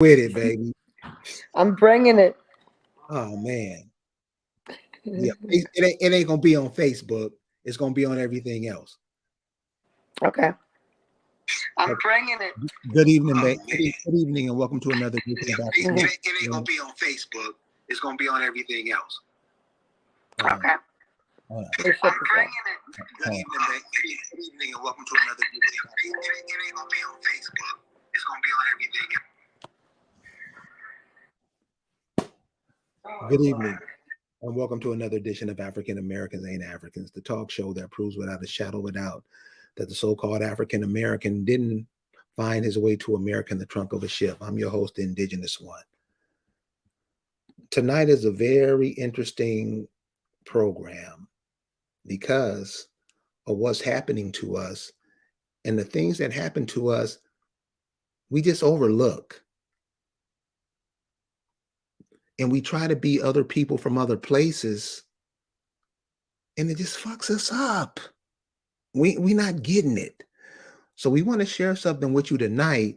With it, baby. I'm bringing it. Oh man, yeah. It ain't gonna be on Facebook. It's gonna be on everything else. Okay. I'm Uh, bringing it. Good evening, Oh babe. man. Good evening, and welcome to another edition of It, African. it ain't gonna be on Facebook. It's gonna be on everything else. Hold on, Okay. hold on, Let me shut I'm this off. bringing it. Good evening, babe. Good evening, and welcome to another edition of African. It ain't gonna be on Facebook. It's gonna be on everything else. Good evening, and welcome to another edition of African Americans Ain't Africans, the talk show that proves without a shadow of a doubt that the so-called African American didn't find his way to America in the trunk of a ship. I'm your host, the Indigenous One. Tonight is a very interesting program because of what's happening to us, and the things that happen to us we just overlook, and we try to be other people from other places, and it just fucks us up. We not getting it. So we want to share something with you tonight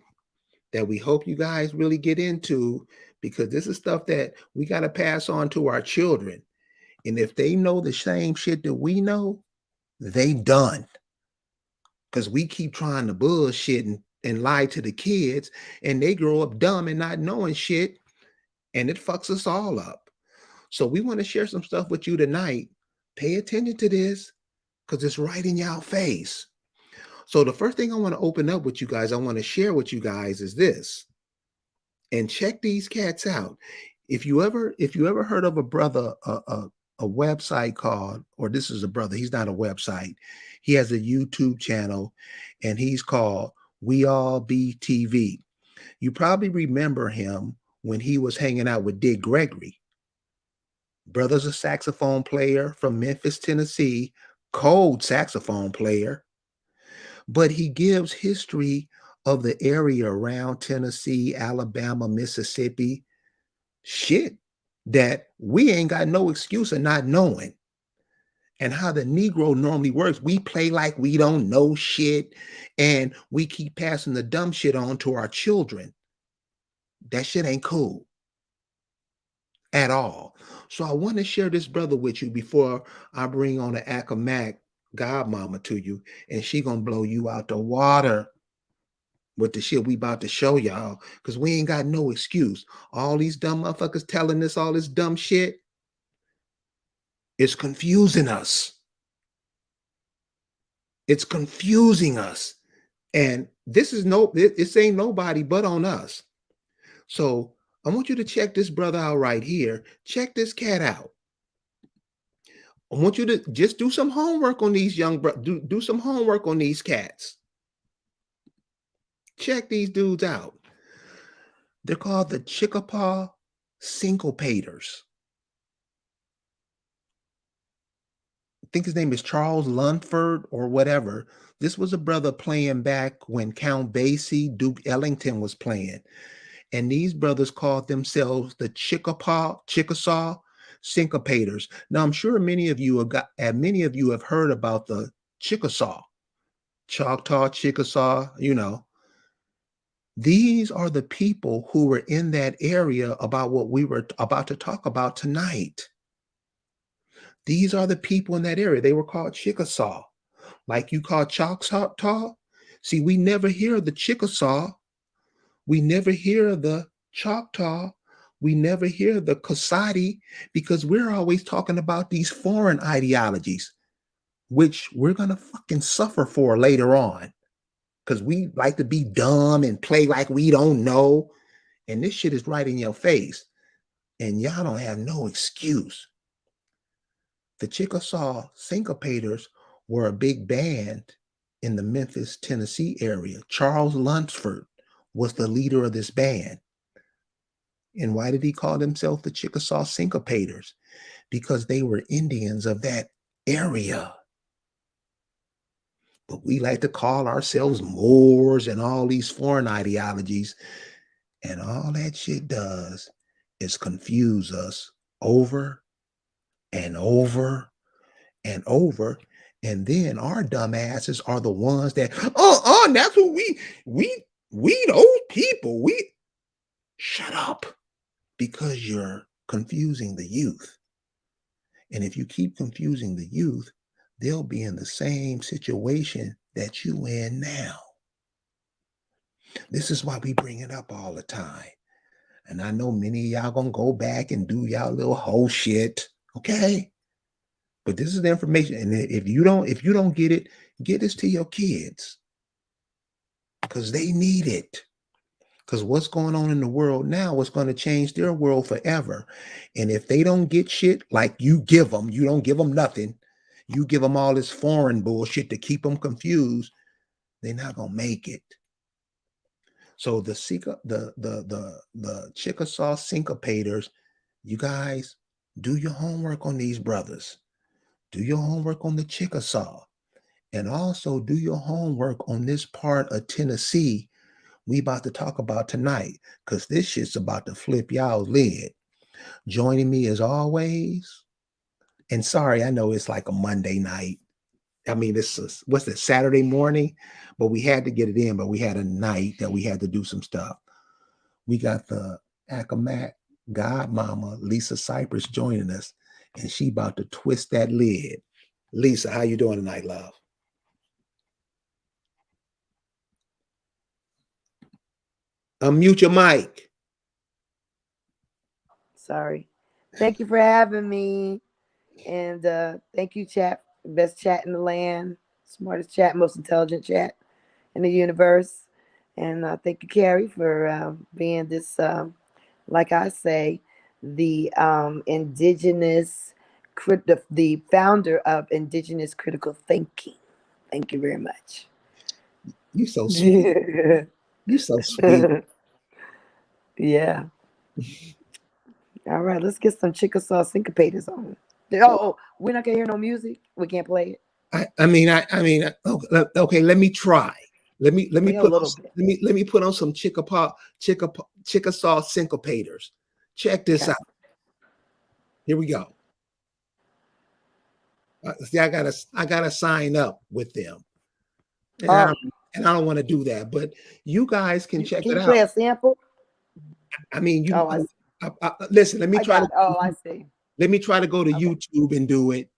that we hope you guys really get into, because this is stuff that we got to pass on to our children. And if they know the same shit that we know, they done. Because we keep trying to bullshit and lie to the kids, and they grow up dumb and not knowing shit, and it fucks us all up. So we want to share some stuff with you tonight. Pay attention to this because it's right in your face. So the first thing I want to open up with you guys, I want to share with you guys is this. And check these cats out. If you ever heard of a brother, a website called, or this is a brother, he's not a website. He has a YouTube channel and he's called We All Be TV. You probably remember him when he was hanging out with Dick Gregory. Brother's a saxophone player from Memphis, Tennessee, cold saxophone player, but he gives history of the area around Tennessee, Alabama, Mississippi, shit that we ain't got no excuse of not knowing. And how the Negro normally works, we play like we don't know shit, and we keep passing the dumb shit on to our children. That shit ain't cool at all. So I want to share this brother with you before I bring on the Accomack godmama to you, and she gonna blow you out the water with the shit we about to show y'all, because we ain't got no excuse. All these dumb motherfuckers telling us all this dumb shit is confusing us. It's confusing us. And this ain't nobody but on us. So I want you to check this brother out right here. Check this cat out. I want you to just do some homework on these do some homework on these cats. Check these dudes out. They're called the Chickapaw Syncopators. I think his name is Charles Lunford or whatever. This was a brother playing back when Count Basie, Duke Ellington was playing. And these brothers called themselves the Chickasaw Syncopators. Now I'm sure many of you have heard about the Chickasaw, Choctaw, Chickasaw. These are the people who were in that area about what we were about to talk about tonight. These are the people in that area. They were called Chickasaw. Like you call Choctaw. See, we never hear the Chickasaw. We never hear the Choctaw. We never hear the Cosati, because we're always talking about these foreign ideologies, which we're going to fucking suffer for later on, because we like to be dumb and play like we don't know. And this shit is right in your face. And y'all don't have no excuse. The Chickasaw Syncopators were a big band in the Memphis, Tennessee area. Charles Lunsford was the leader of this band. And why did he call himself the Chickasaw Syncopators? Because they were Indians of that area. But we like to call ourselves Moors and all these foreign ideologies. And all that shit does is confuse us over and over and over. And then our dumbasses are the ones that, that's what we those people. shut up, because you're confusing the youth. And if you keep confusing the youth, they'll be in the same situation that you in now. This is why we bring it up all the time. And I know many of y'all gonna go back and do y'all little whole shit. Okay. But this is the information. And if you don't get it, get this to your kids. Because they need it. Because what's going on in the world now is going to change their world forever. And if they don't get shit like you give them, you don't give them nothing. You give them all this foreign bullshit to keep them confused. They're not gonna make it. So the Chickasaw syncopators, you guys do your homework on these brothers. Do your homework on the Chickasaw, and also do your homework on this part of Tennessee we about to talk about tonight, because this shit's about to flip y'all's lid. Joining me as always, and sorry, I know it's like a Monday night. I mean, this is what's it, Saturday morning, but we had to get it in, but we had a night that we had to do some stuff. We got the Accomack godmama, Lisa Cypress, joining us, and she about to twist that lid. Lisa, how you doing tonight, love? Unmute your mic. Sorry. Thank you for having me. And thank you, chat. Best chat in the land, smartest chat, most intelligent chat in the universe. And thank you, Carrie, for being this, like I say, the indigenous, the founder of Indigenous Critical Thinking. Thank you very much. You so sweet. You so sweet. Yeah. All right, let's get some Chickasaw syncopators on. Oh, we're not gonna hear no music. We can't play it. I mean, okay. Let me try. Let me Play a put little on, bit. let me put on some Chickasaw syncopators. Check this Okay. out. Here we go. See, I gotta sign up with them, and Oh, I don't want to do that. But you guys can check can it you out. play a sample? I mean, Oh, I see. listen. I got. Oh, I see. let me try to go to Okay. YouTube and do it,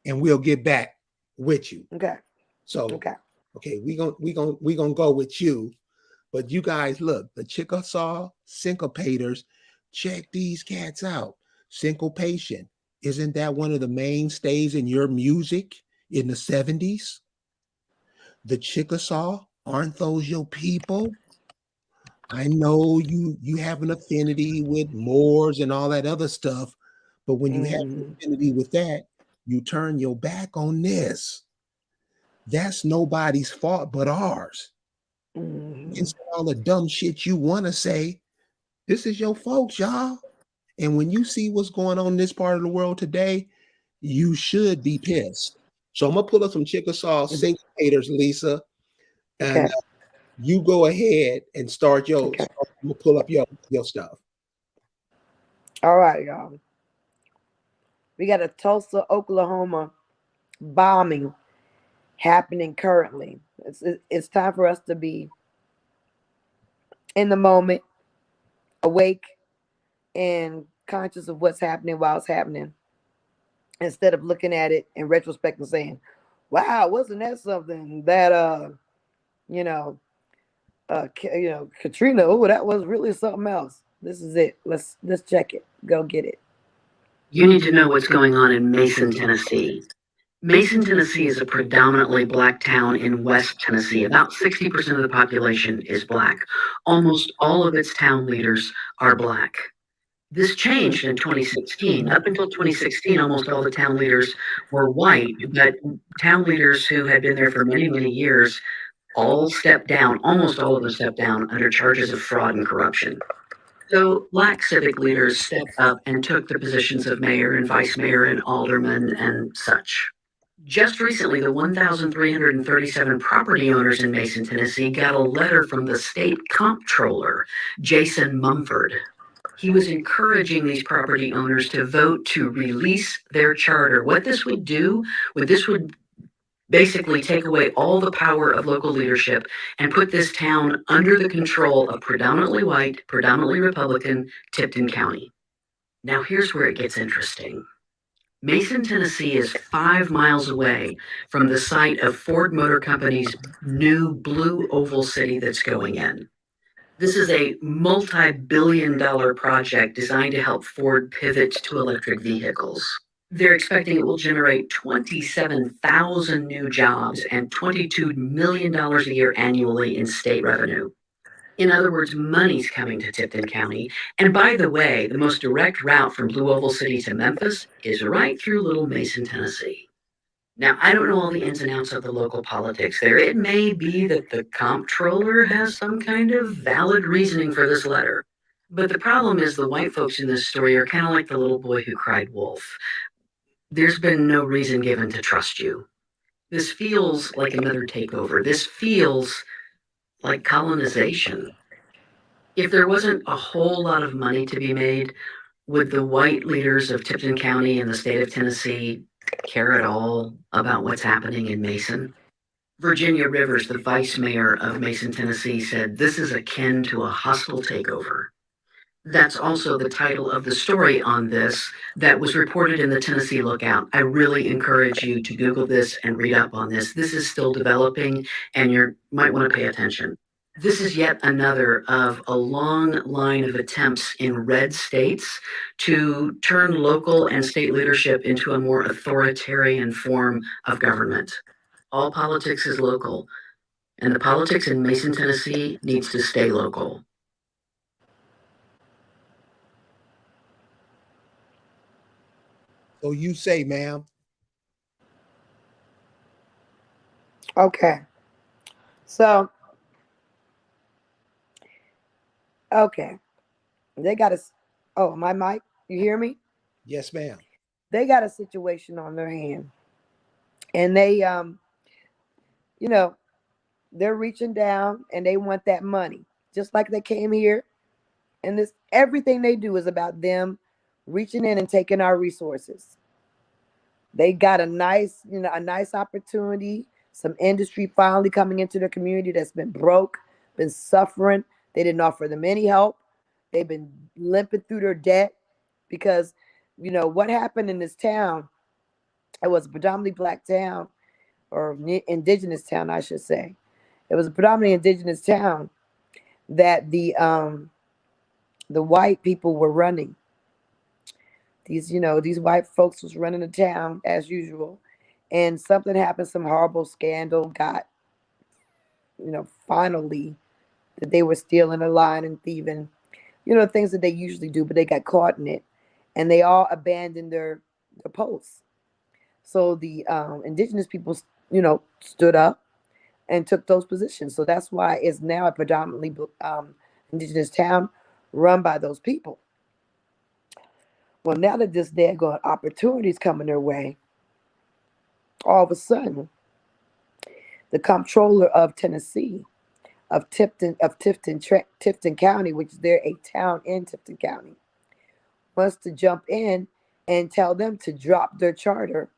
and we'll get back with you. Okay. So, Okay. okay, we gonna go with you. But you guys, look, the Chickasaw syncopators, check these cats out. Syncopation, isn't that one of the mainstays in your music in the 70s? The Chickasaw, aren't those your people? I know you have an affinity with Moors and all that other stuff, but when you have an Mm-hmm. affinity with that, you turn your back on this. That's nobody's fault but ours. You can Mm-hmm. say all the dumb shit you want to say. This is your folks, y'all. And when you see what's going on in this part of the world today, you should be pissed. So I'm gonna pull up some Chickasaw syncopators, Lisa, and Okay. you go ahead and start Okay. yours. I'm gonna pull up your stuff. All right, y'all. We got a Tulsa, Oklahoma bombing happening currently. It's time for us to be in the moment, awake, and conscious of what's happening while it's happening, instead of looking at it in retrospect and saying, "Wow, wasn't that something that you know, Katrina? Oh, that was really something else." This is it. Let's check it. Go get it. You need to know what's going on in Mason, Tennessee. Mason, Tennessee is a predominantly black town in West Tennessee. About 60% of the population is black. Almost all of its town leaders are black. This changed in 2016. Up until 2016, almost all the town leaders were white, but town leaders who had been there for many, many years all stepped down, almost all of them stepped down under charges of fraud and corruption. So black civic leaders stepped up and took the positions of mayor and vice mayor and alderman and such. Just recently, the 1,337 property owners in Mason, Tennessee got a letter from the state comptroller, Jason Mumford. He was encouraging these property owners to vote to release their charter. What this would do, what this would Basically, take away all the power of local leadership and put this town under the control of predominantly white, predominantly Republican Tipton County. Now, here's where it gets interesting. Mason, Tennessee is 5 miles away from the site of Ford Motor Company's new blue oval city that's going in. This is a multi-billion-dollar project designed to help Ford pivot to electric vehicles. They're expecting it will generate 27,000 new jobs and $22 million a year annually in state revenue. In other words, money's coming to Tipton County. And by the way, the most direct route from Blue Oval City to Memphis is right through Little Mason, Tennessee. Now, I don't know all the ins and outs of the local politics there. It may be that the comptroller has some kind of valid reasoning for this letter. But the problem is the white folks in this story are kind of like the little boy who cried wolf. There's been no reason given to trust you. This feels like another takeover. This feels like colonization. If there wasn't a whole lot of money to be made, would the white leaders of Tipton County and the state of Tennessee care at all about what's happening in Mason? Virginia Rivers, the vice mayor of Mason, Tennessee, said this is akin to a hostile takeover. That's also the title of the story on this that was reported in the Tennessee Lookout. I really encourage you to Google this and read up on this. This is still developing, and you might want to pay attention. This is yet another of a long line of attempts in red states to turn local and state leadership into a more authoritarian form of government. All politics is local, and the politics in Mason, Tennessee needs to stay local. So you say, ma'am. Okay. So, okay. They got a, oh, my mic, you hear me? Yes, ma'am. They got a situation on their hand. And they, you know, they're reaching down and they want that money. Just like they came here. And this, everything they do is about them reaching in and taking our resources. They got a nice, a nice opportunity, some industry finally coming into their community that's been broke, been suffering. They didn't offer them any help. They've been limping through their debt because, what happened in this town, it was a predominantly black town, or indigenous town, I should say. It was a predominantly indigenous town that the white people were running. These white folks was running the town as usual, and something happened, some horrible scandal got, finally, that they were stealing a line and thieving, things that they usually do, but they got caught in it, and they all abandoned their posts. So the indigenous people, stood up and took those positions. So that's why it's now a predominantly indigenous town run by those people. Well, now that this daggone opportunity is coming their way, all of a sudden, the comptroller of Tennessee, of Tifton County, which is there a town in Tifton County, wants to jump in and tell them to drop their charter,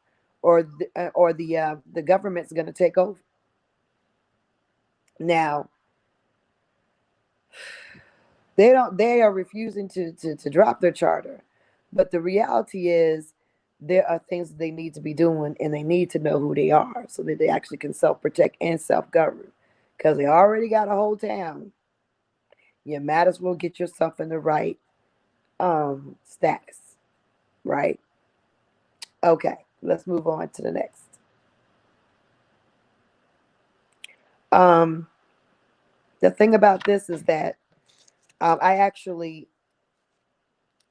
or the government's going to take over. Now, they are refusing to drop their charter. But the reality is there are things that they need to be doing, and they need to know who they are so that they actually can self-protect and self-govern, because they already got a whole town. You might as well get yourself in the right status, right? Okay, let's move on to the next. The thing about this is that I actually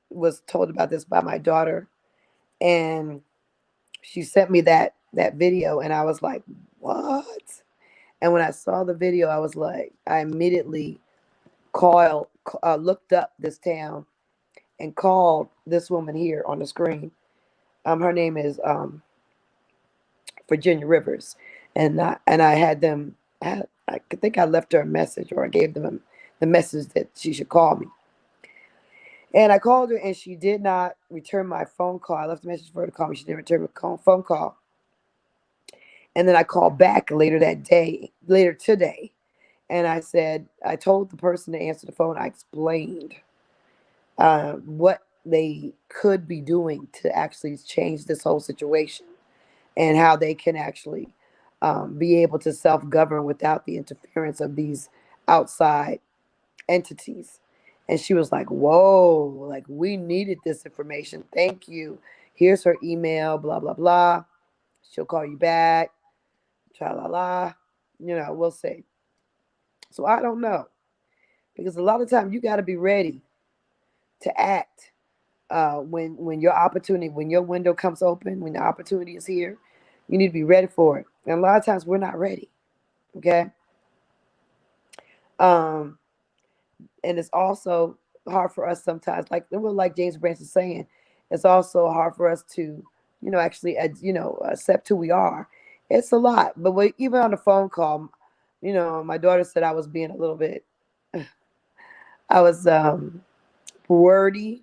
was told about this by my daughter, and she sent me that video, and I was like, what? And when I saw the video, I was like, I immediately looked up this town and called this woman here on the screen. Her name is Virginia Rivers, and I had them. I think I left her a message, or I gave them the message that she should call me. And I called her, and she did not return my phone call. I left a message for her to call me. She didn't return my phone call. And then I called back later today, and I told the person to answer the phone, I explained what they could be doing to actually change this whole situation, and how they can actually be able to self-govern without the interference of these outside entities. And she was like, whoa, like, we needed this information. Thank you. Here's her email, blah, blah, blah. She'll call you back. Tra la la. We'll see. So I don't know. Because a lot of times you got to be ready to act when your opportunity, when your window comes open, when the opportunity is here. You need to be ready for it. And a lot of times we're not ready. Okay. And it's also hard for us sometimes, like James Branch is saying, it's also hard for us to, actually, accept who we are. It's a lot. But even on the phone call, my daughter said I was being a little bit, I was wordy.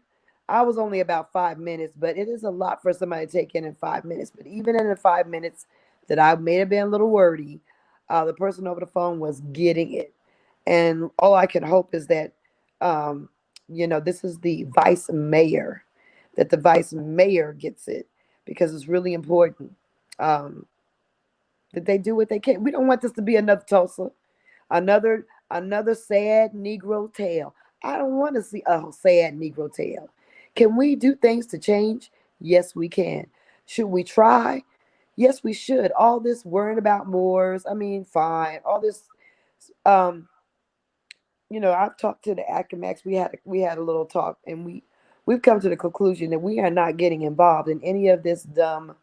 I was only about 5 minutes, but it is a lot for somebody to take in 5 minutes. But even in the 5 minutes that I may have been a little wordy, the person over the phone was getting it. And all I can hope is that, this is the vice mayor, that the vice mayor gets it, because it's really important that they do what they can. We don't want this to be another Tulsa, another sad Negro tale. I don't want to see a sad Negro tale. Can we do things to change? Yes, we can. Should we try? Yes, we should. All this worrying about Moors, I mean, fine. All this, I've talked to the Acamax. We had a little talk, and we've come to the conclusion that we are not getting involved in any of this dumb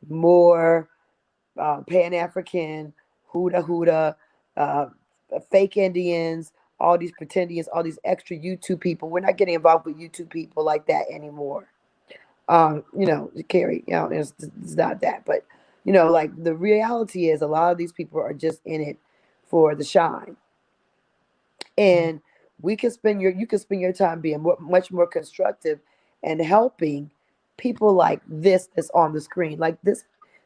Moor, Pan-African, Huda, fake Indians, all these pretendians, all these extra YouTube people. We're not getting involved with YouTube people like that anymore. Carrie, it's not that, but like, the reality is a lot of these people are just in it for the shine. And you can spend your time being much more constructive and helping people like this that's on the screen. Like this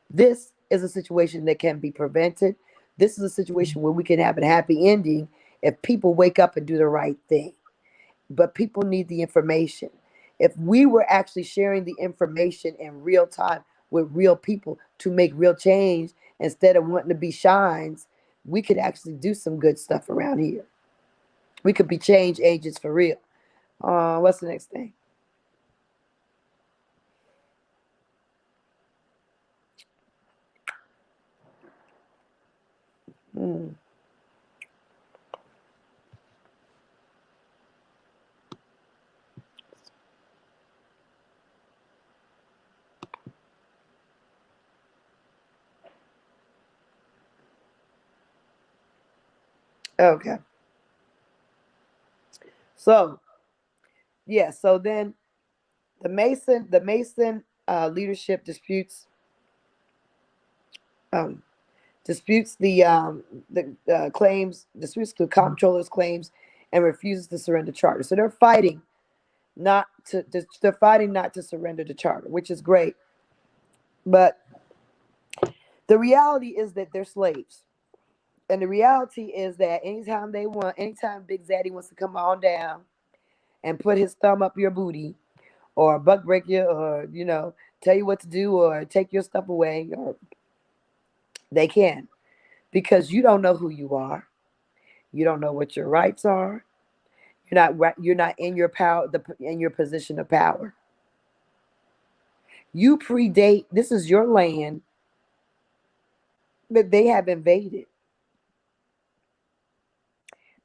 is a situation that can be prevented. This is a situation where we can have a happy ending if people wake up and do the right thing. But people need the information. If we were actually sharing the information in real time with real people to make real change instead of wanting to be shines, we could actually do some good stuff around here. We could be change agents for real. What's the next thing? Okay. So, yeah. So then the Mason leadership disputes the claims, disputes the comptroller's claims, and refuses to surrender charter. So they're fighting not to surrender the charter, which is great. But the reality is that they're slaves. And the reality is that anytime Big Zaddy wants to come on down and put his thumb up your booty, or buck break you, or tell you what to do, or take your stuff away, or they can, because you don't know who you are. You don't know what your rights are. You're not in your power, in your position of power. You predate. This is your land that they have invaded,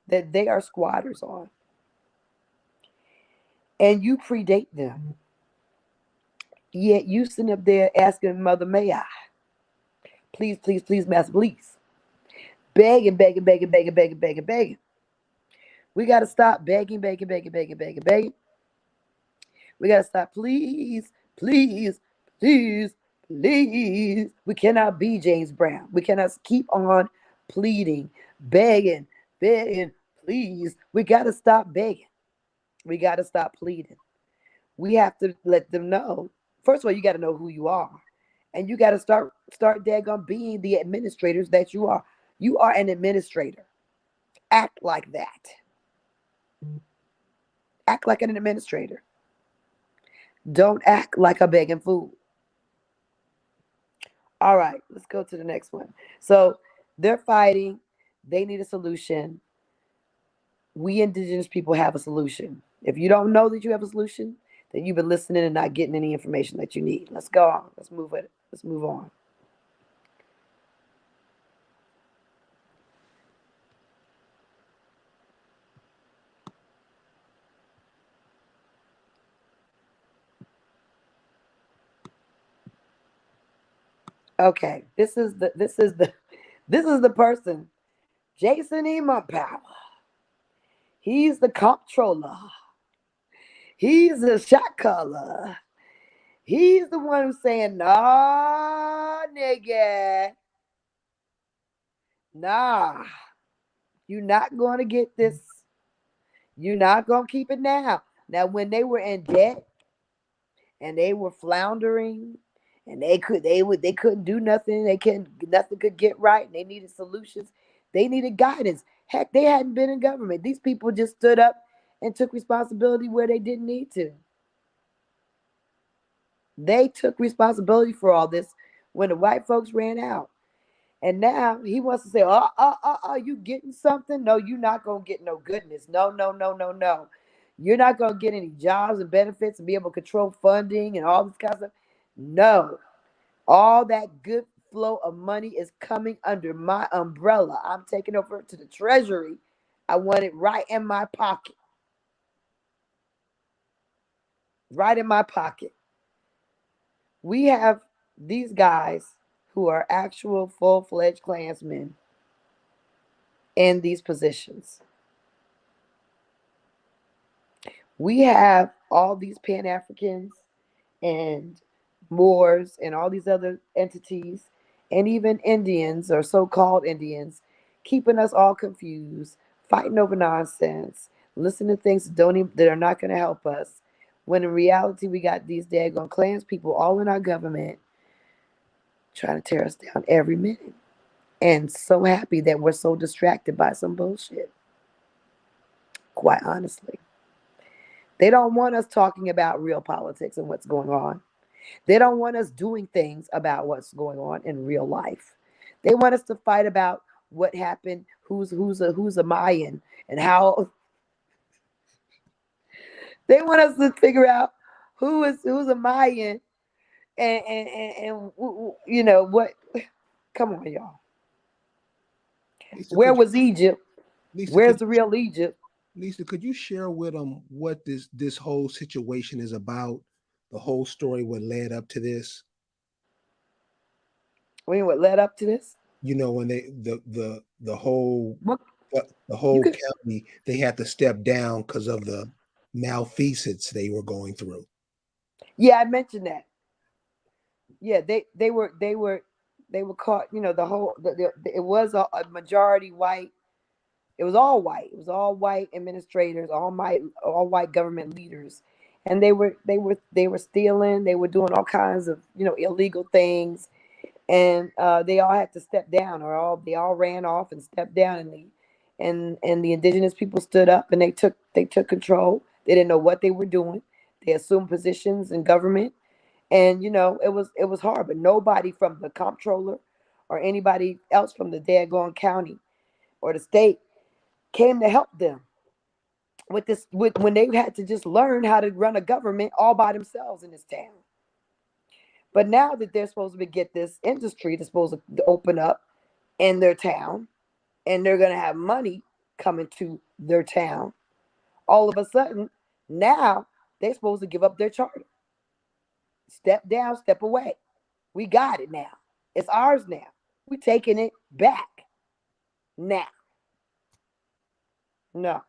that they are squatters on, and you predate them. Yet you sitting up there asking, Mother, may I? Please, please, please, Master, please. Begging. We got to stop begging. We got to stop, please, please, please, please. We cannot be James Brown. We cannot keep on pleading, begging, please. We got to stop begging. We got to stop pleading. We have to let them know. First of all, you got to know who you are. And you got to start daggone being the administrators that you are. You are an administrator. Act like that. Act like an administrator. Don't act like a begging fool. All right, let's go to the next one. So they're fighting. They need a solution. We indigenous people have a solution. If you don't know that you have a solution, then you've been listening and not getting any information that you need. Let's go on. Let's move it. Let's move on. Okay, this is the person, Jason E. Power. He's the comptroller. He's the shot caller. He's the one who's saying, nah, nigga. Nah, you're not going to get this. You're not going to keep it now. Now, when they were in debt and they were floundering and they couldn't do nothing, nothing could get right, and they needed solutions, they needed guidance. Heck, they hadn't been in government. These people just stood up and took responsibility where they didn't need to. They took responsibility for all this when the white folks ran out. And now he wants to say, you getting something? No, you're not going to get no goodness. No, no, no, no, no. You're not going to get any jobs and benefits and be able to control funding and all this kind of stuff. No. All that good flow of money is coming under my umbrella. I'm taking over to the Treasury. I want it right in my pocket. Right in my pocket. We have these guys who are actual full-fledged Klansmen in these positions. We have all these Pan-Africans and Moors and all these other entities and even Indians or so-called Indians keeping us all confused, fighting over nonsense, listening to things that are not going to help us, when in reality we got these daggone clans people all in our government trying to tear us down every minute. And so happy that we're so distracted by some bullshit. Quite honestly. They don't want us talking about real politics and what's going on. They don't want us doing things about what's going on in real life. They want us to fight about what happened, who's a Mayan, and how. They want us to figure out who's a Mayan, and you know what? Come on, y'all. Lisa, Where was Egypt? Lisa, Where's the real Egypt? Lisa, could you share with them what this whole situation is about? The whole story, what led up to this? What led up to this? You know, when the whole What the you whole could? county, they had to step down because of the malfeasance they were going through. Yeah, I mentioned that. Yeah, they were caught. You know, it was a majority white. It was all white. It was all white administrators, all white government leaders, and they were stealing. They were doing all kinds of illegal things, and they all had to step down, or they all ran off and stepped down, and the indigenous people stood up and they took control. They didn't know what they were doing. They assumed positions in government, and it was hard. But nobody from the comptroller or anybody else from the daggone county or the state came to help them with this when they had to just learn how to run a government all by themselves in this town. But now that they're supposed to get this industry that's supposed to open up in their town, and they're going to have money coming to their town, all of a sudden now they're supposed to give up their charter. Step down, step away. We got it now. It's ours now. We're taking it back now. No.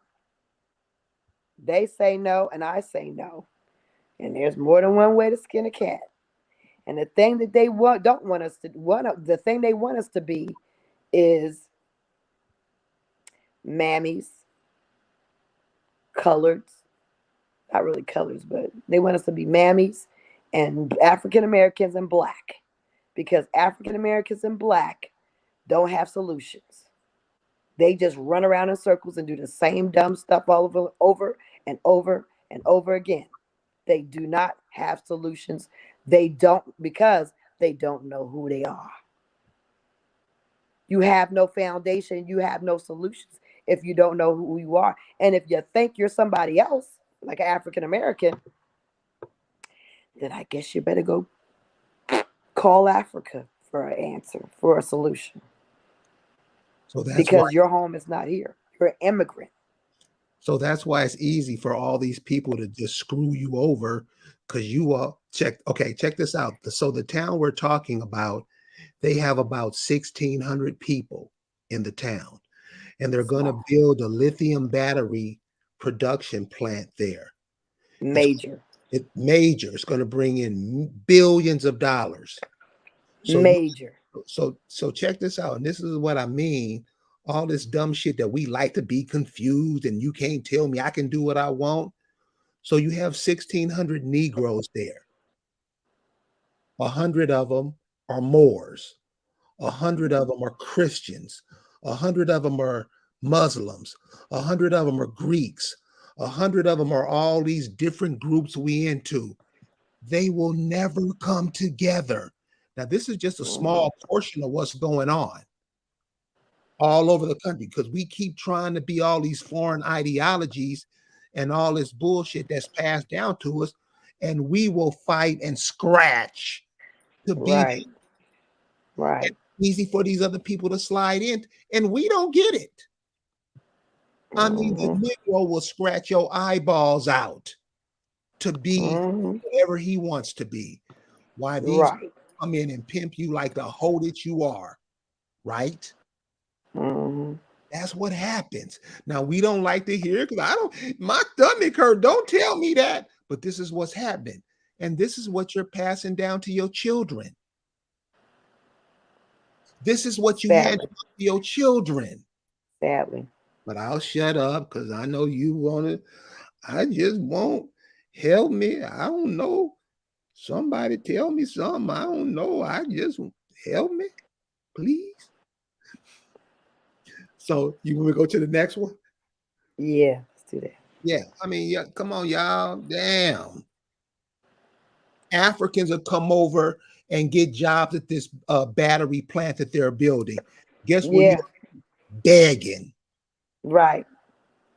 They say no, and I say no. And there's more than one way to skin a cat. And the thing that they don't want us to the thing they want us to be is mammies, coloreds, not really colors, but they want us to be mammies and African Americans and black. because African Americans and Black don't have solutions. They just run around in circles and do the same dumb stuff over and over and over again. They do not have solutions. They don't, because they don't know who they are. You have no foundation. You have no solutions if you don't know who you are. And if you think you're somebody else, like an African American, then I guess you better go call Africa for an answer, for a solution. So that's why. Because your home is not here. You're an immigrant. So that's why it's easy for all these people to just screw you over, because you all check. Okay, check this out. So the town we're talking about, they have about 1,600 people in the town, and they're going to Small. build a lithium battery production plant there. Major. It's major. It's going to bring in billions of dollars. So Major. so check this out. And this is what I mean. All this dumb shit that we like to be confused and you can't tell me I can do what I want. So you have 1,600 Negroes there. 100 of them are Moors. 100 of them are Christians. 100 of them are Muslims. 100 of them are Greeks. 100 of them are all these different groups we into. They will never come together. Now, this is just a small portion of what's going on all over the country, because we keep trying to be all these foreign ideologies and all this bullshit that's passed down to us, and we will fight and scratch to be Right. Right. easy for these other people to slide in, and we don't get it. I mean, the Negro will scratch your eyeballs out to be whatever he wants to be. Why these Right. come in and pimp you like the hoe that you are, right? That's what happens. Now, we don't like to hear it, because my stomach hurt. Don't tell me that. But this is what's happening. And this is what you're passing down to your children. This is what you hand to your children. Sadly. But I'll shut up, because I know you want to. I just won't. Help me. I don't know. Somebody tell me something. I don't know. I just help me, please. So you want to go to the next one? Yeah, let's do that. Yeah, I mean, yeah, come on, y'all. Damn. Africans will come over and get jobs at this battery plant that they're building. Guess what? Yeah. You're begging. Right.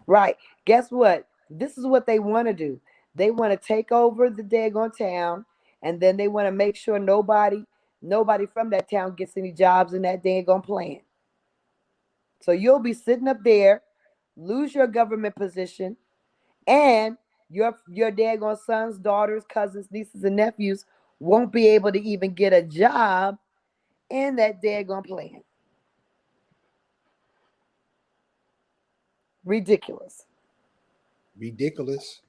Right. Guess what? This is what they want to do. They want to take over the daggone town, and then they want to make sure nobody from that town gets any jobs in that daggone plant. So you'll be sitting up there, lose your government position, and your daggone sons, daughters, cousins, nieces, and nephews won't be able to even get a job in that daggone plant. Ridiculous. Ridiculous.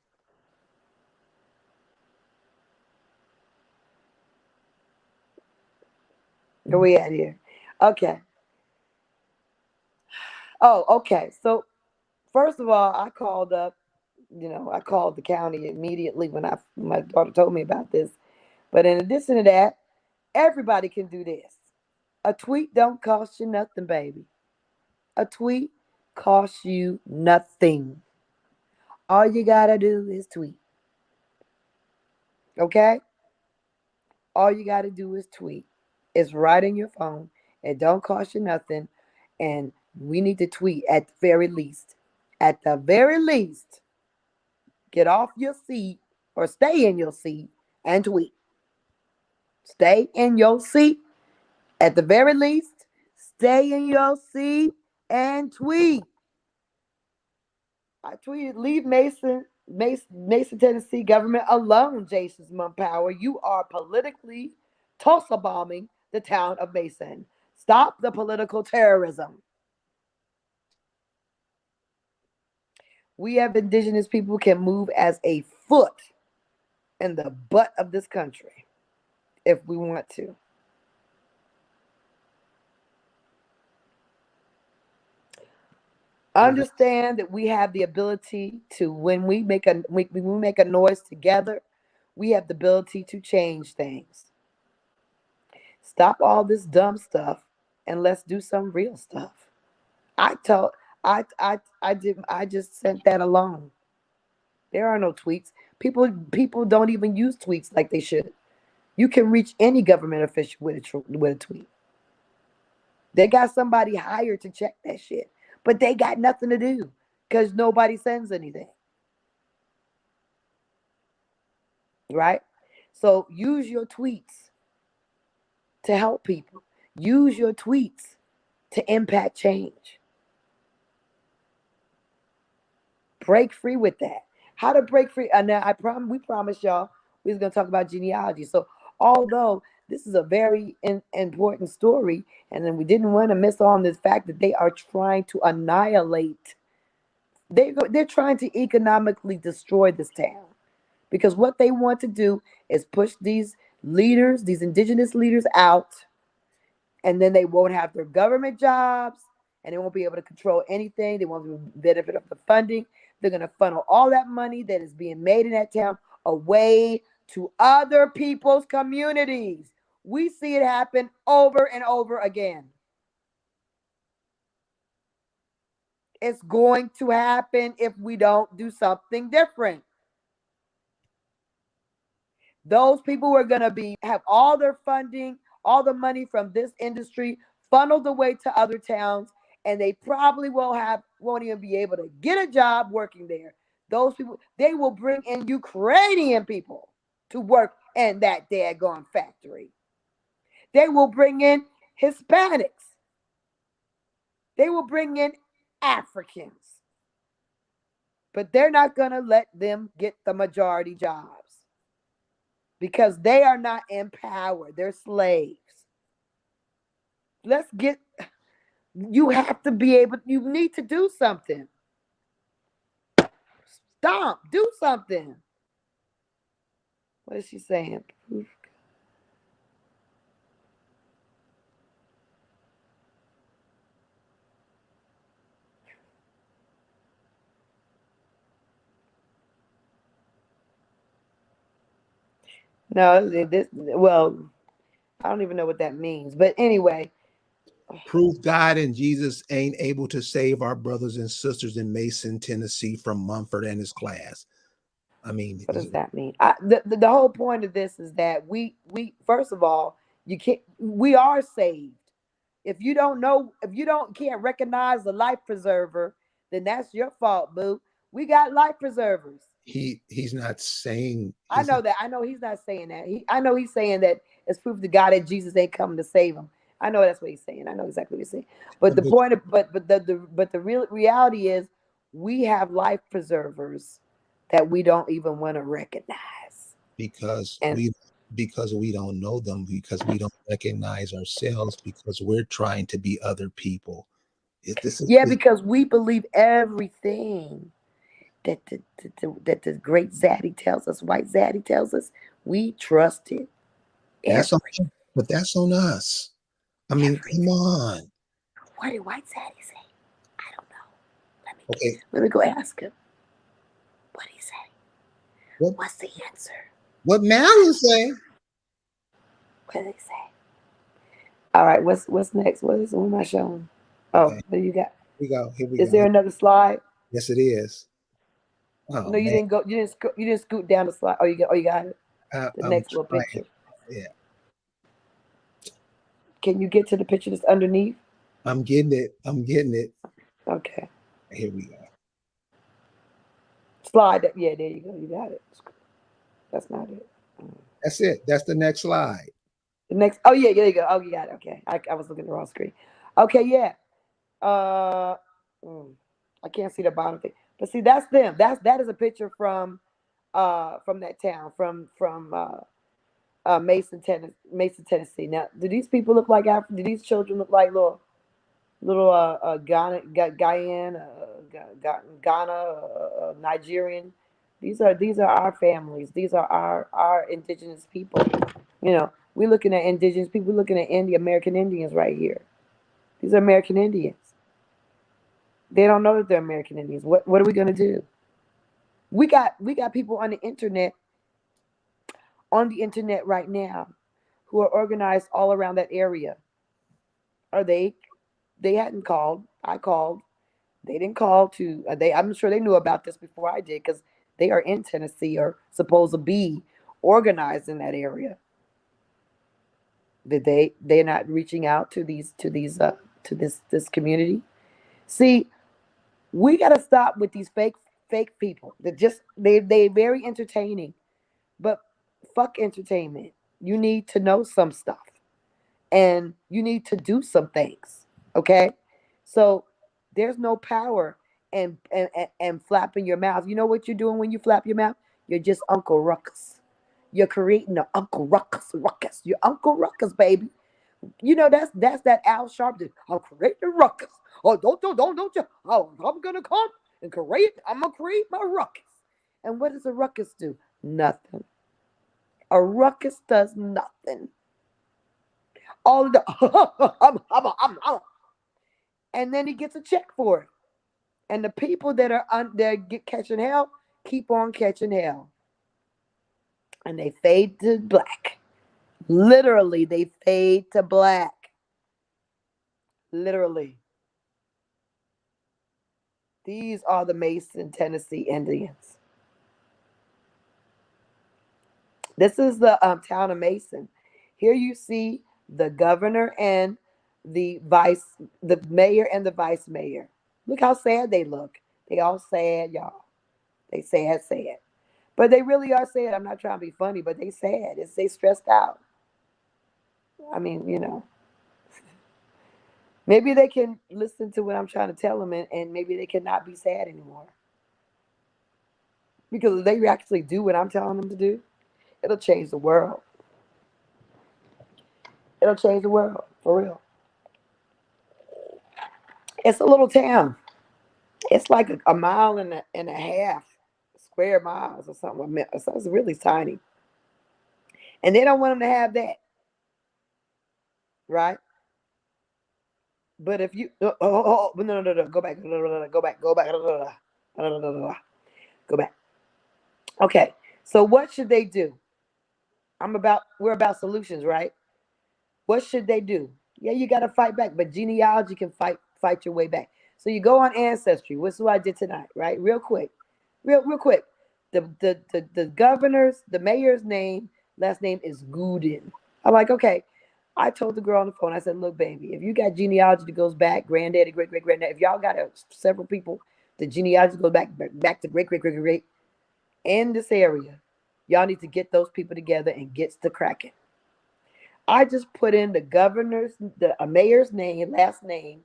Where we at here? Okay. Oh, okay. So first of all, I called up, I called the county immediately when my daughter told me about this. But in addition to that, everybody can do this. A tweet don't cost you nothing, baby. A tweet costs you nothing. All you gotta do is tweet. Okay? All you gotta do is tweet. It's right in your phone. It don't cost you nothing. And we need to tweet at the very least. At the very least, get off your seat or stay in your seat and tweet. Stay in your seat. At the very least, stay in your seat and tweet. I tweeted, leave Mason, Tennessee government alone, Jason Mumpower. You are politically Tulsa bombing the town of Mason. Stop the political terrorism. We have indigenous people can move as a foot in the butt of this country if we want to. Understand that we have the ability to, when we make a noise together, we have the ability to change things. Stop all this dumb stuff and let's do some real stuff. I told I just sent that alone. There are no tweets. People don't even use tweets like they should. You can reach any government official with a tweet. They got somebody hired to check that shit, but they got nothing to do because nobody sends anything. Right? So use your tweets to help people. Use your tweets to impact change. Break free with that. How to break free? And now we promised y'all we was gonna talk about genealogy. So although this is a very important story, and then we didn't want to miss on this fact that they are trying to annihilate. They're trying to economically destroy this town because what they want to do is push these leaders, these indigenous leaders out, and then they won't have their government jobs and they won't be able to control anything. They won't benefit of the funding. They're going to funnel all that money that is being made in that town away to other people's communities. We see it happen over and over again. It's going to happen if we don't do something different. Those who are going to have all their funding, all the money from this industry funneled away to other towns, and they probably won't even be able to get a job working there. Those people, they will bring in Ukrainian people to work in that daggone factory. They will bring in Hispanics. They will bring in Africans. But they're not going to let them get the majority jobs because they are not empowered. They're slaves. You have to be able, you need to do something. Stop, do something. What is she saying? No, well, I don't even know what that means. But anyway. Proof God and Jesus ain't able to save our brothers and sisters in Mason, Tennessee from Mumford and his class. I mean, what does that mean? The whole point of this is that we first of all, we are saved. If you can't recognize the life preserver, then that's your fault, boo. We got life preservers. He's not saying. I know that. I know he's not saying that. I know he's saying that it's proof to God that Jesus ain't coming to save him. I know that's what he's saying. I know exactly what he's saying. But the point of the real reality is we have life preservers that we don't even want to recognize because we don't know them, because we don't recognize ourselves, because we're trying to be other people. Because we believe everything that the great Zaddy tells us, White Zaddy tells us. We trust it. But that's on us. I mean, come on. What did White Zaddy say? I don't know. Let me go ask him. What did he say? What's the answer? What Malin say? What did he say? All right, what's next? What am I showing? Oh, there you got. Here we go. Is there another slide? Yes, it is. Oh, no, you didn't go. You didn't scoot down the slide. Oh, you got it. The next little picture. Yeah. Can you get to the picture that's underneath? I'm getting it. Okay. Here we go. Slide. Yeah, there you go. You got it. That's not it. That's it. That's the next slide. The next. Oh yeah, there you go. Oh, you got it. Okay. I was looking at the wrong screen. Okay, yeah. I can't see the bottom thing, but see, that's them. That is a picture from that town, from Mason, Tennessee. Now, do these people look like African? Do these children look like little Ghana, Nigerian? These are our families. These are our indigenous people. We're looking at indigenous people. We're looking at American Indians right here. These are American Indians. They don't know that they're American Indians. What are we gonna do? We got people on the internet right now who are organized all around that area. Are they hadn't called. I called. They didn't call to I'm sure they knew about this before I did because they are in Tennessee or supposed to be organized in that area. Did they're not reaching out to this community? See, we got to stop with these fake people that just they very entertaining, but fuck entertainment. You need to know some stuff and you need to do some things. Okay, so there's no power and flapping your mouth. You know what you're doing when you flap your mouth? You're just Uncle Ruckus. You're creating an Uncle Ruckus. You're Uncle Ruckus, baby. You know that's that Al Sharpton. I'm creating a ruckus. Oh, don't you? Oh, I'm gonna come and create. I'm gonna create my ruckus. And what does a ruckus do? Nothing. A ruckus does nothing. All the and then he gets a check for it. And the people that are catching hell keep on catching hell, and they fade to black. Literally, they fade to black. Literally. These are the Mason, Tennessee Indians. This is the town of Mason. Here you see the governor and the mayor and the vice mayor. Look how sad they look. They all sad, y'all. They sad. But they really are sad. I'm not trying to be funny, but they sad. They stressed out. I mean, maybe they can listen to what I'm trying to tell them, and maybe they cannot be sad anymore. Because if they actually do what I'm telling them to do, it'll change the world. It'll change the world, for real. It's a little town. It's like a mile and a half square miles or something. It's really tiny. And they don't want them to have that. Right? But if you no, go back, go back. Okay, so what should they do? We're about solutions, right? What should they do? Yeah, you got to fight back, but genealogy can fight your way back. So you go on Ancestry, which is what I did tonight, right? Real quick. The governor's, the mayor's last name is Gooden. I'm like, okay. I told the girl on the phone, I said, look, baby, if you got genealogy that goes back, granddaddy, great-great-granddaddy, if y'all got several people, the genealogy goes back to great-great-great-great in this area, y'all need to get those people together and get to cracking. I just put in the mayor's name, last name.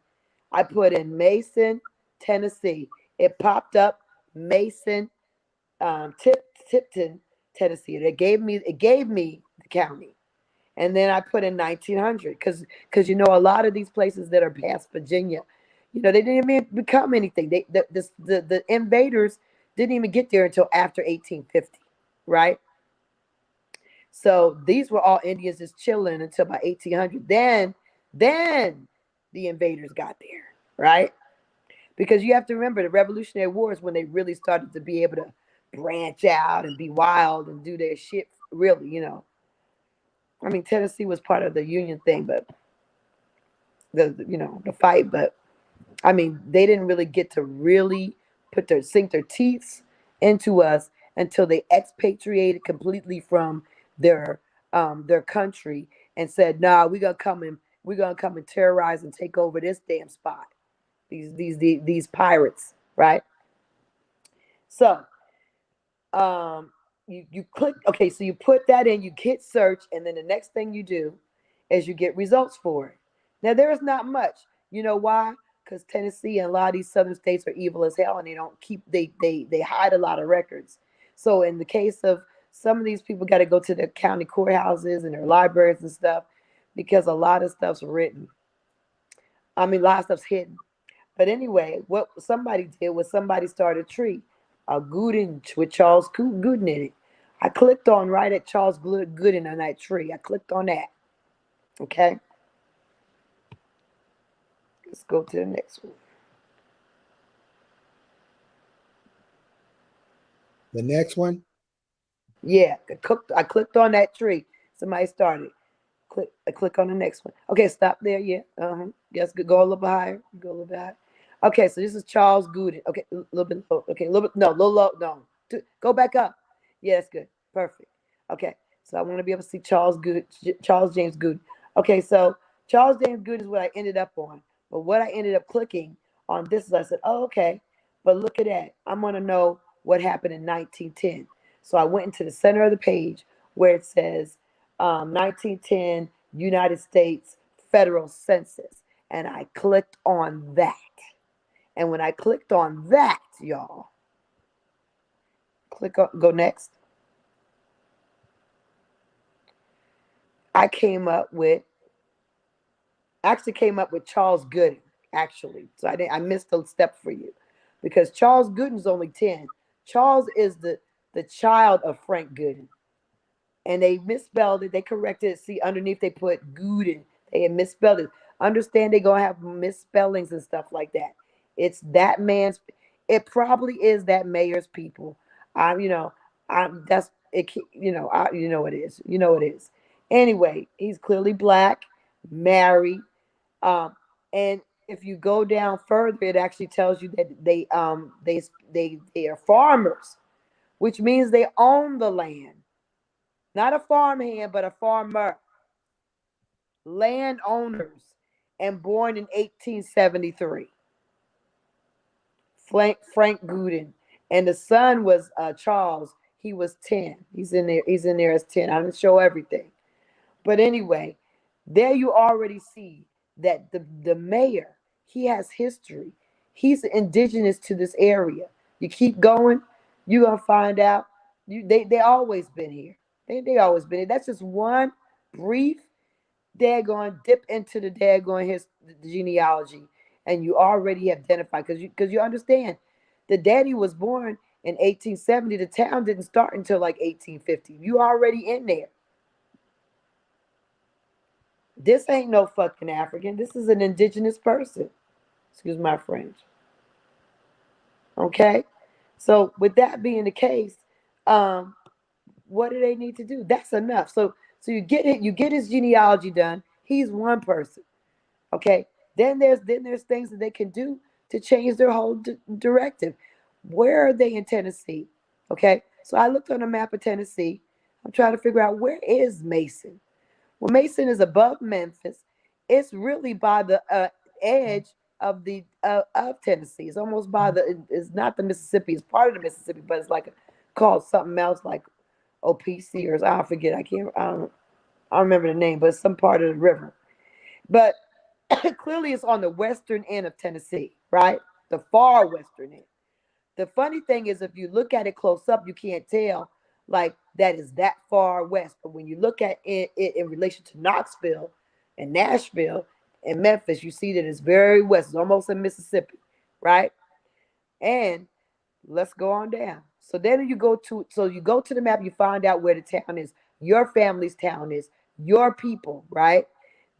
I put in Mason, Tennessee. It popped up Mason, Tipton, Tennessee. It gave me the county. And then I put in 1900 because a lot of these places that are past Virginia, they didn't even become anything. The invaders didn't even get there until after 1850, right? So these were all Indians just chilling until about 1800. Then the invaders got there, right? Because you have to remember the Revolutionary War is when they really started to be able to branch out and be wild and do their shit. Really, I mean, Tennessee was part of the Union thing, but the fight. But I mean, they didn't really get to really sink their teeth into us until they expatriated completely from their country and said, "Nah, we're gonna come and terrorize and take over this damn spot." These pirates, right? So, you click, okay, so you put that in, you hit search, and then the next thing you do is you get results for it. Now there is not much. You know why? Because Tennessee and a lot of these southern states are evil as hell, and they don't keep they hide a lot of records. So in the case of some of these people, got to go to their county courthouses and their libraries and stuff, because a lot of stuff's written. I mean, a lot of stuff's hidden. But anyway, what somebody did was somebody started a tree, a Gooden with Charles Gooden in it. I clicked on right at Charles Gooden on that tree. I clicked on that. Okay. Let's go to the next one. The next one? Yeah, I clicked on that tree. Somebody started. Click on the next one. Okay, stop there. Yeah. Yes, go a little bit higher. Go a little bit higher. Okay, so this is Charles Gooden. Okay, a little bit low. Okay, a little bit, no, little low. No. Go back up. Yeah, that's good. Perfect. Okay, so I want to be able to see Charles James Gooden. Okay, so Charles James Gooden is what I ended up on. But what I ended up clicking on this is I said, oh, okay, but look at that. I'm going to know what happened in 1910. So I went into the center of the page where it says 1910 United States Federal Census. And I clicked on that. And when I clicked on that, y'all, go next. I actually came up with Charles Gooden, actually. So I missed a step for you because Charles Gooden's only 10. Charles is the child of Frank Gooden. And they misspelled it. They corrected it. See, underneath they put Gooden. They had misspelled it. Understand they're going to have misspellings and stuff like that. It's that man's, it probably is that mayor's people. That's it. It is. You know it is. Anyway, he's clearly black, married, and if you go down further, it actually tells you that they are farmers, which means they own the land. Not a farmhand, but a farmer. Landowners. And born in 1873. Frank Gooden. And the son was Charles. He was 10. He's in there as 10. I didn't show everything. But anyway, there you already see that the mayor, he has history. He's indigenous to this area. You keep going, you're gonna find out. They always been here. They always been here. That's just one brief daggone dip into the daggone his genealogy, and you already identify because you understand the daddy was born in 1870. The town didn't start until like 1850. You already in there. This ain't no fucking African. This is an indigenous person. Excuse my French. Okay? So with that being the case, what do they need to do? That's enough. So you get it, you get his genealogy done. He's one person. Okay? Then there's things that they can do to change their whole directive. Where are they in Tennessee? Okay? So I looked on a map of Tennessee. I'm trying to figure out where is Mason. Well, Mason is above Memphis. It's really by the edge of of Tennessee. It's almost by it's not the Mississippi. It's part of the Mississippi, but it's like called something else like OPC or I forget. I don't remember the name, but it's some part of the river. But clearly it's on the western end of Tennessee, right? The far western end. The funny thing is if you look at it close up, you can't tell like that is that far west. But when you look at it in relation to Knoxville and Nashville and Memphis, you see that it's very west. It's almost in Mississippi, right? And let's go on down. So then you go to the map, you find out where the town is, your family's town is, your people, right?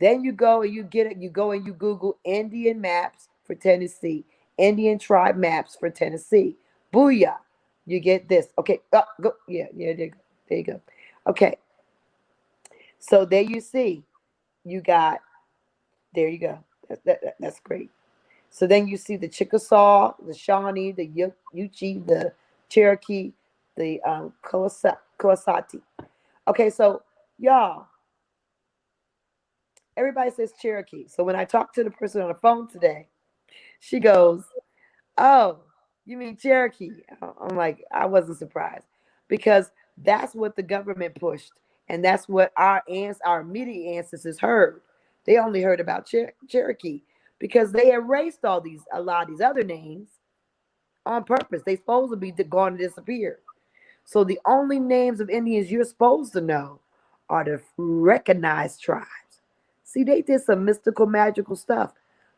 Then you go and you get it, you go and you Google Indian maps for Tennessee, Indian tribe maps for Tennessee. Booyah. You get this. Okay. Go. Yeah, there you go. Okay. So there you see. You got, there you go. That's great. So then you see the Chickasaw, the Shawnee, the Yuchi, the Cherokee, the Coasati. Okay, so y'all, everybody says Cherokee. So when I talked to the person on the phone today, she goes, "Oh, you mean Cherokee?" I'm like, I wasn't surprised because that's what the government pushed, and that's what our immediate ancestors heard. They only heard about Cherokee because they erased a lot of these other names on purpose. They supposed to be gone to disappear. So the only names of Indians you're supposed to know are the recognized tribes. See, they did some mystical, magical stuff,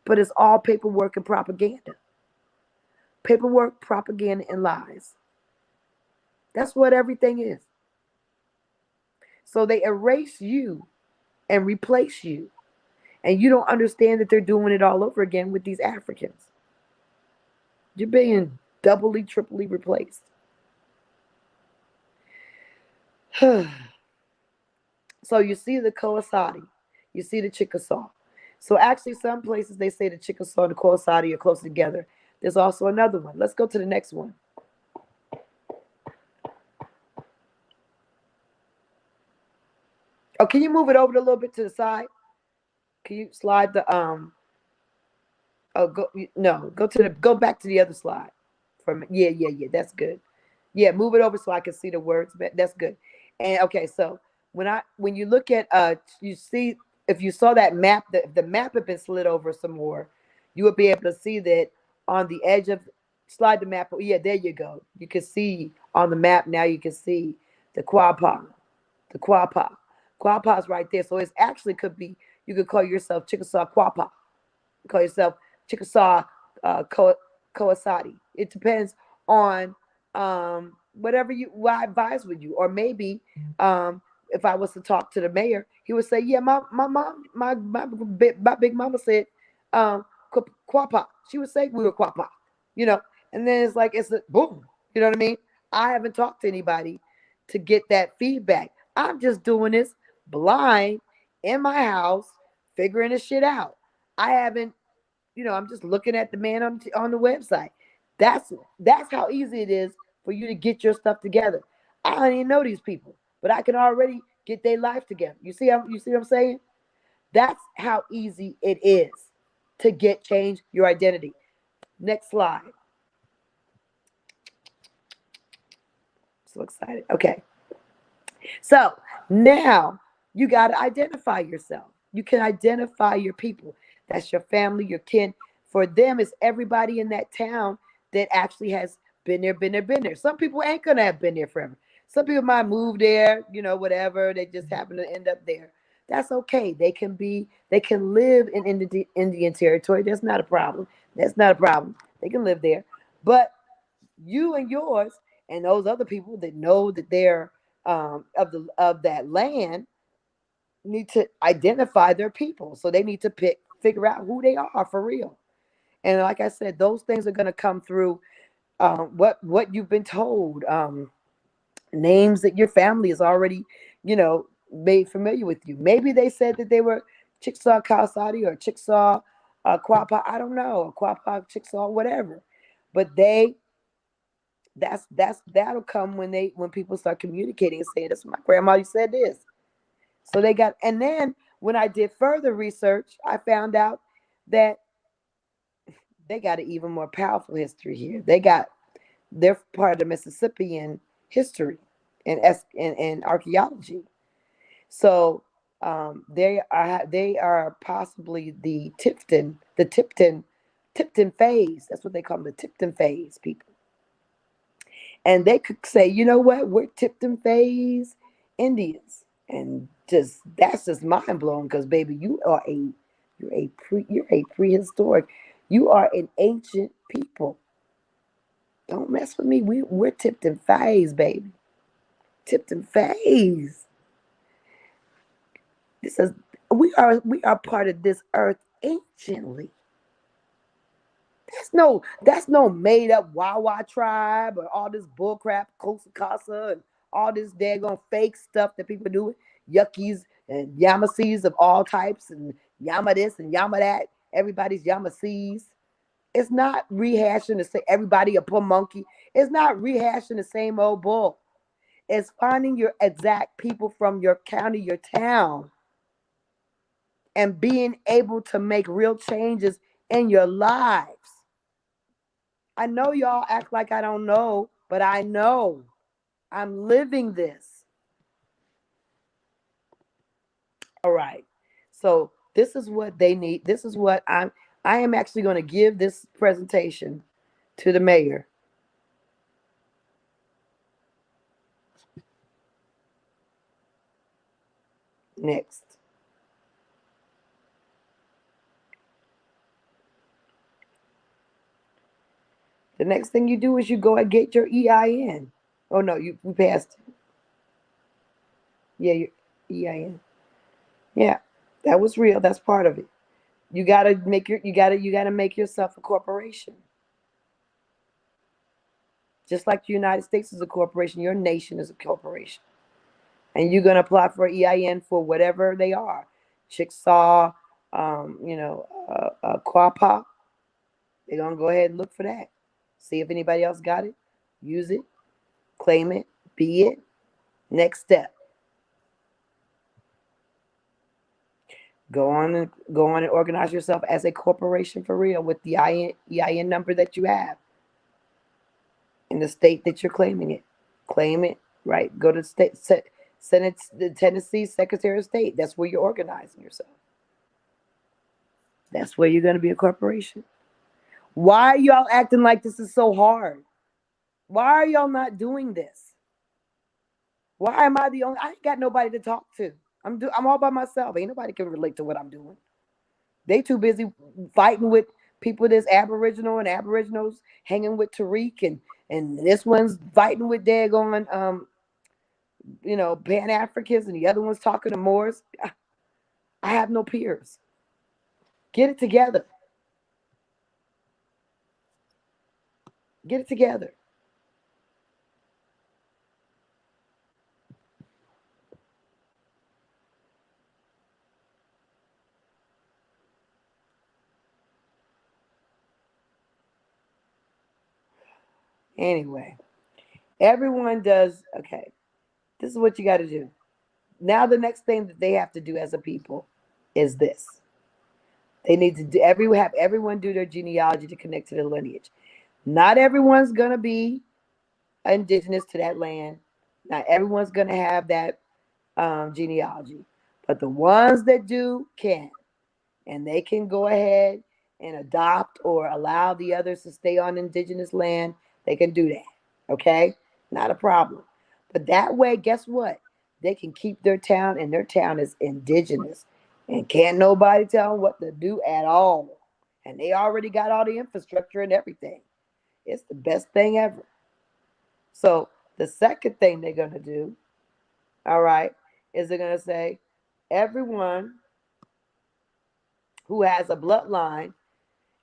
but it's all paperwork and propaganda. Paperwork, propaganda, and lies. That's what everything is. So they erase you and replace you. And you don't understand that they're doing it all over again with these Africans. You're being doubly, triply replaced. So you see the Coasati, you see the Chickasaw. So actually, some places they say the Chickasaw and the Coasati are close together. There's also another one. Let's go to the next one. Oh, can you move it over a little bit to the side? Can you slide the Oh, go back to the other slide. Yeah. That's good. Yeah, move it over so I can see the words. That's good. And okay, so when you look at you see, if you saw that map, if the map had been slid over some more, you would be able to see that on the edge of, slide the map. Oh, yeah, there you go. You can see on the map now. You can see the Quapaw, the Quapaw. Quapaw's right there. So it actually could be, you could call yourself Chickasaw Quapaw. Call yourself Chickasaw Coasati. It depends on whatever what I advise with you. Or maybe if I was to talk to the mayor, he would say, yeah, my mom, my big mama said Quapa. She would say we were Quapa, you know. And then it's like, it's a boom. You know what I mean? I haven't talked to anybody to get that feedback. I'm just doing this blind in my house, figuring this shit out. I haven't, I'm just looking at the man on the website. That's how easy it is for you to get your stuff together. I don't even know these people, but I can already get their life together. You see what I'm saying? That's how easy it is to change your identity. Next slide. So excited. Okay. So now you got to identify yourself. You can identify your people. That's your family, your kin. For them, it's everybody in that town that actually has been there. Some people ain't going to have been there forever. Some people might move there, whatever. They just happen to end up there. That's okay. They can live in Indian territory. That's not a problem. They can live there. But you and yours and those other people that know that they're of that land need to identify their people. So they need to figure out who they are for real. And like I said, those things are going to come through what you've been told, names that your family has already, made familiar with you. Maybe they said that they were Chickasaw Coasati or Chickasaw Quapaw. I don't know, Quapaw, Chickasaw, whatever. But that'll come when people start communicating and saying, "This is my grandma. You said this." So and then when I did further research, I found out that they got an even more powerful history here. They're part of the Mississippian history and archaeology. So they are possibly the Tipton phase. That's what they call them, the Tipton phase people. And they could say, you know what, we're Tipton phase Indians, and that's just mind blowing because baby, you're a prehistoric. You are an ancient people. Don't mess with me. We're Tipton phase, baby. Tipton phase. We are part of this earth anciently. That's no made up Wawa tribe or all this bullcrap, Costa Casa, and all this daggone fake stuff that people do, Yuckies and Yamasees of all types, and Yama this and Yama that. Everybody's Yamasees. It's not rehashing to say everybody a poor monkey. It's not rehashing the same old bull. It's finding your exact people from your county, your town, and being able to make real changes in your lives. I know y'all act like I don't know, but I know. I'm living this. All right. So this is what they need. This is what I am actually going to give this presentation to the mayor. Next. The next thing you do is you go and get your EIN. Oh no, we passed it. Yeah, your EIN. Yeah, that was real. That's part of it. You gotta make yourself a corporation. Just like the United States is a corporation, your nation is a corporation. and you're gonna apply for EIN for whatever they are, Chickasaw, Quapaw. They're gonna go ahead and look for that. See if anybody else got it. Use it, claim it, be it. Next step. Go on and organize yourself as a corporation for real with the EIN number that you have in the state that you're claiming it. Claim it, right? Go to the Tennessee Secretary of State. That's where you're organizing yourself. That's where you're going to be a corporation. Why are y'all acting like this is so hard? Why are y'all not doing this? Why am I the only? I ain't got nobody to talk to. I'm all by myself. Ain't nobody can relate to what I'm doing. They too busy fighting with people that's Aboriginal and Aboriginals hanging with Tariq and this one's fighting with daggone Pan Africans and the other one's talking to Moors. I have no peers. Get it together. Get it together. Anyway, everyone does. Okay, this is what you got to do. Now the next thing that they have to do as a people is this. They need to have everyone do their genealogy to connect to their lineage. Not everyone's gonna be indigenous to that land. Not everyone's gonna have that genealogy, but the ones that do can, and they can go ahead and adopt or allow the others to stay on indigenous land. They can do that. Okay, not a problem. But that way, guess what? They can keep their town, and their town is indigenous, and can't nobody tell them what to do at all. And they already got all the infrastructure and everything. It's the best thing ever. So the second thing they're gonna do, all right, is they're gonna say everyone who has a bloodline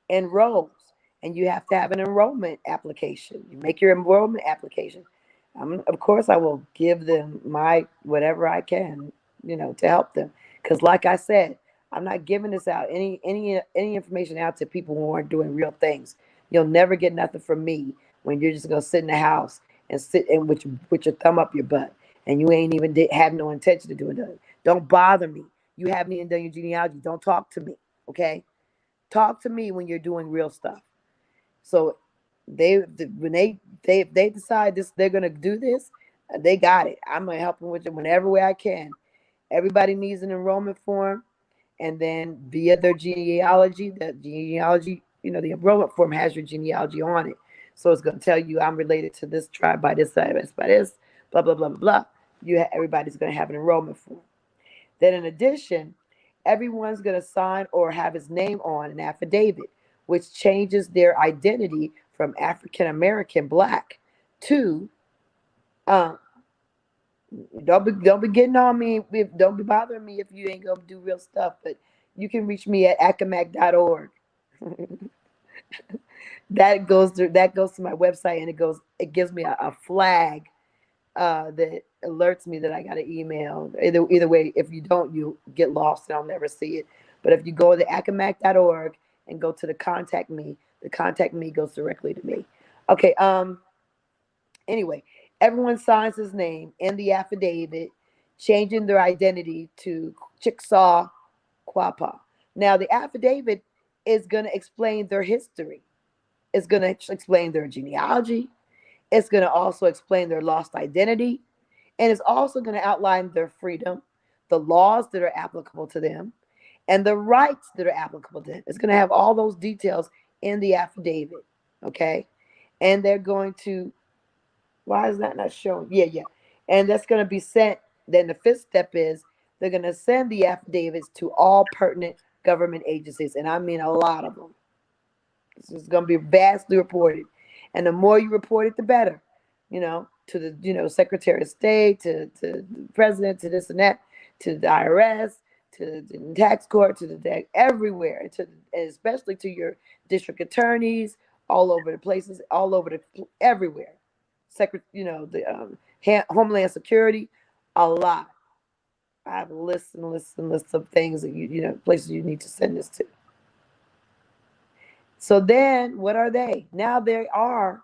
enrolls, and you have to have an enrollment application. You make your enrollment application. Of course, I will give them my whatever I can, to help them. Because, like I said, I'm not giving this out any information out to people who aren't doing real things. You'll never get nothing from me when you're just gonna sit in the house and sit and with your thumb up your butt, and you ain't even have no intention to do it. Don't bother me. You haven't even done your genealogy. Don't talk to me, okay? Talk to me when you're doing real stuff. So when they decide this, they're gonna do this. They got it. I'm gonna help them with it whenever way I can. Everybody needs an enrollment form, and then via their genealogy, the enrollment form has your genealogy on it. So it's gonna tell you I'm related to this tribe by this side, by this, blah blah blah blah blah. Everybody's gonna have an enrollment form. Then in addition, everyone's going to sign or have his name on an affidavit, which changes their identity from African American Black to don't be getting on me. Don't be bothering me if you ain't gonna do real stuff. But you can reach me at acamac.org. That goes to my website, and it gives me a flag that alerts me that I got an email. Either way, if you don't, you get lost and I'll never see it. But if you go to acamac.org and go to the contact me goes directly to me. Okay. Anyway, everyone signs his name in the affidavit, changing their identity to Chickasaw Quapaw. Now, the affidavit is going to explain their history. It's going to explain their genealogy. It's going to also explain their lost identity. And it's also going to outline their freedom, the laws that are applicable to them, and the rights that are applicable to them. It's going to have all those details in the affidavit. Okay. And they're going to, why is that not showing? Yeah. And that's going to be sent. Then the fifth step is they're going to send the affidavits to all pertinent government agencies. And I mean a lot of them. This is going to be vastly reported. And the more you report it, the better, to the, Secretary of State, to the president, to this and that, to the IRS, to the tax court, to the everywhere, and especially to your district attorneys, all over the places, everywhere. The Homeland Security, A lot. I have lists and lists of things that places you need to send this to. So then, what are they? Now they are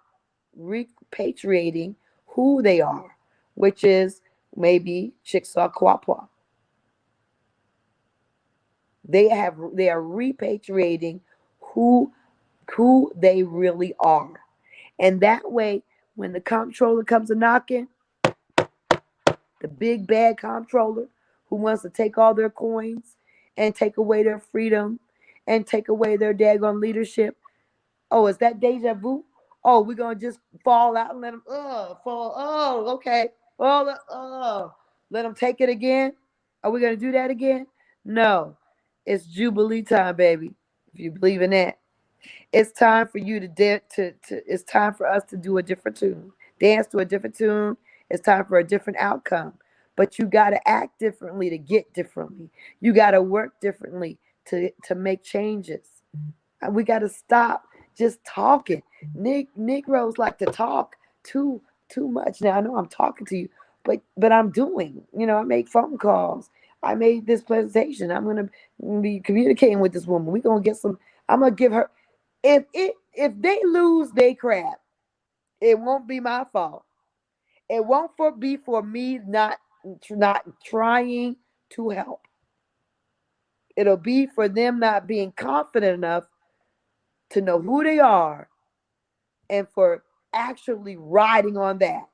repatriating who they are, which is maybe Chickasaw Quapaw. They are repatriating who they really are. And that way, when the comptroller comes a knocking, the big bad comptroller who wants to take all their coins and take away their freedom and take away their daggone leadership. Oh, is that deja vu? Oh, we're gonna just fall out and let them fall. Oh, okay. Let them take it again. Are we gonna do that again? No. It's Jubilee time, baby. If you believe in that. It's time for you it's time for us to do a different tune. Dance to a different tune. It's time for a different outcome. But you gotta act differently to get differently. You gotta work differently to make changes. And we gotta stop just talking. Negroes like to talk too much. Now I know I'm talking to you, but I'm doing. I make phone calls. I made this presentation. I'm gonna be communicating with this woman. We're gonna get some. I'm gonna give her. If they lose their crap, it won't be my fault. It won't be for me not trying to help. It'll be for them not being confident enough to know who they are and for actually riding on that.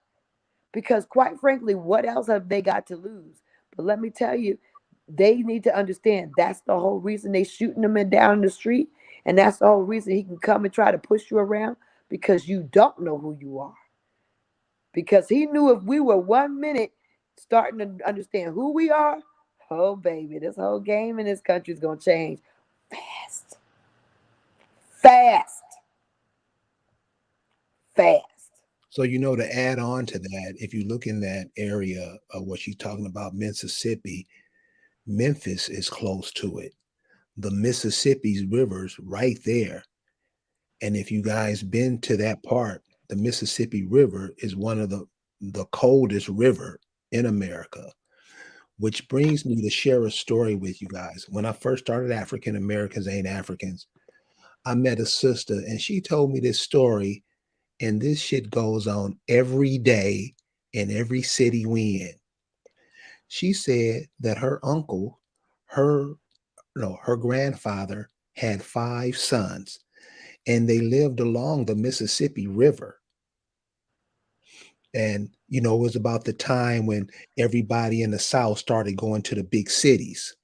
Because quite frankly, what else have they got to lose? But let me tell you, they need to understand that's the whole reason they shooting them down in the street. And that's the whole reason he can come and try to push you around, because you don't know who you are. Because he knew if we were 1 minute starting to understand who we are, oh baby, this whole game in this country is going to change fast. Fast. So, to add on to that, if you look in that area of what she's talking about, Mississippi, Memphis is close to it. The Mississippi's rivers right there. And if you guys been to that part, the Mississippi River is one of the coldest river in America, which brings me to share a story with you guys. When I first started African Americans Ain't Africans, I met a sister and she told me this story, and this shit goes on every day in every city we in. She said that her uncle, her grandfather had 5 sons, and they lived along the Mississippi River. And, it was about the time when everybody in the South started going to the big cities.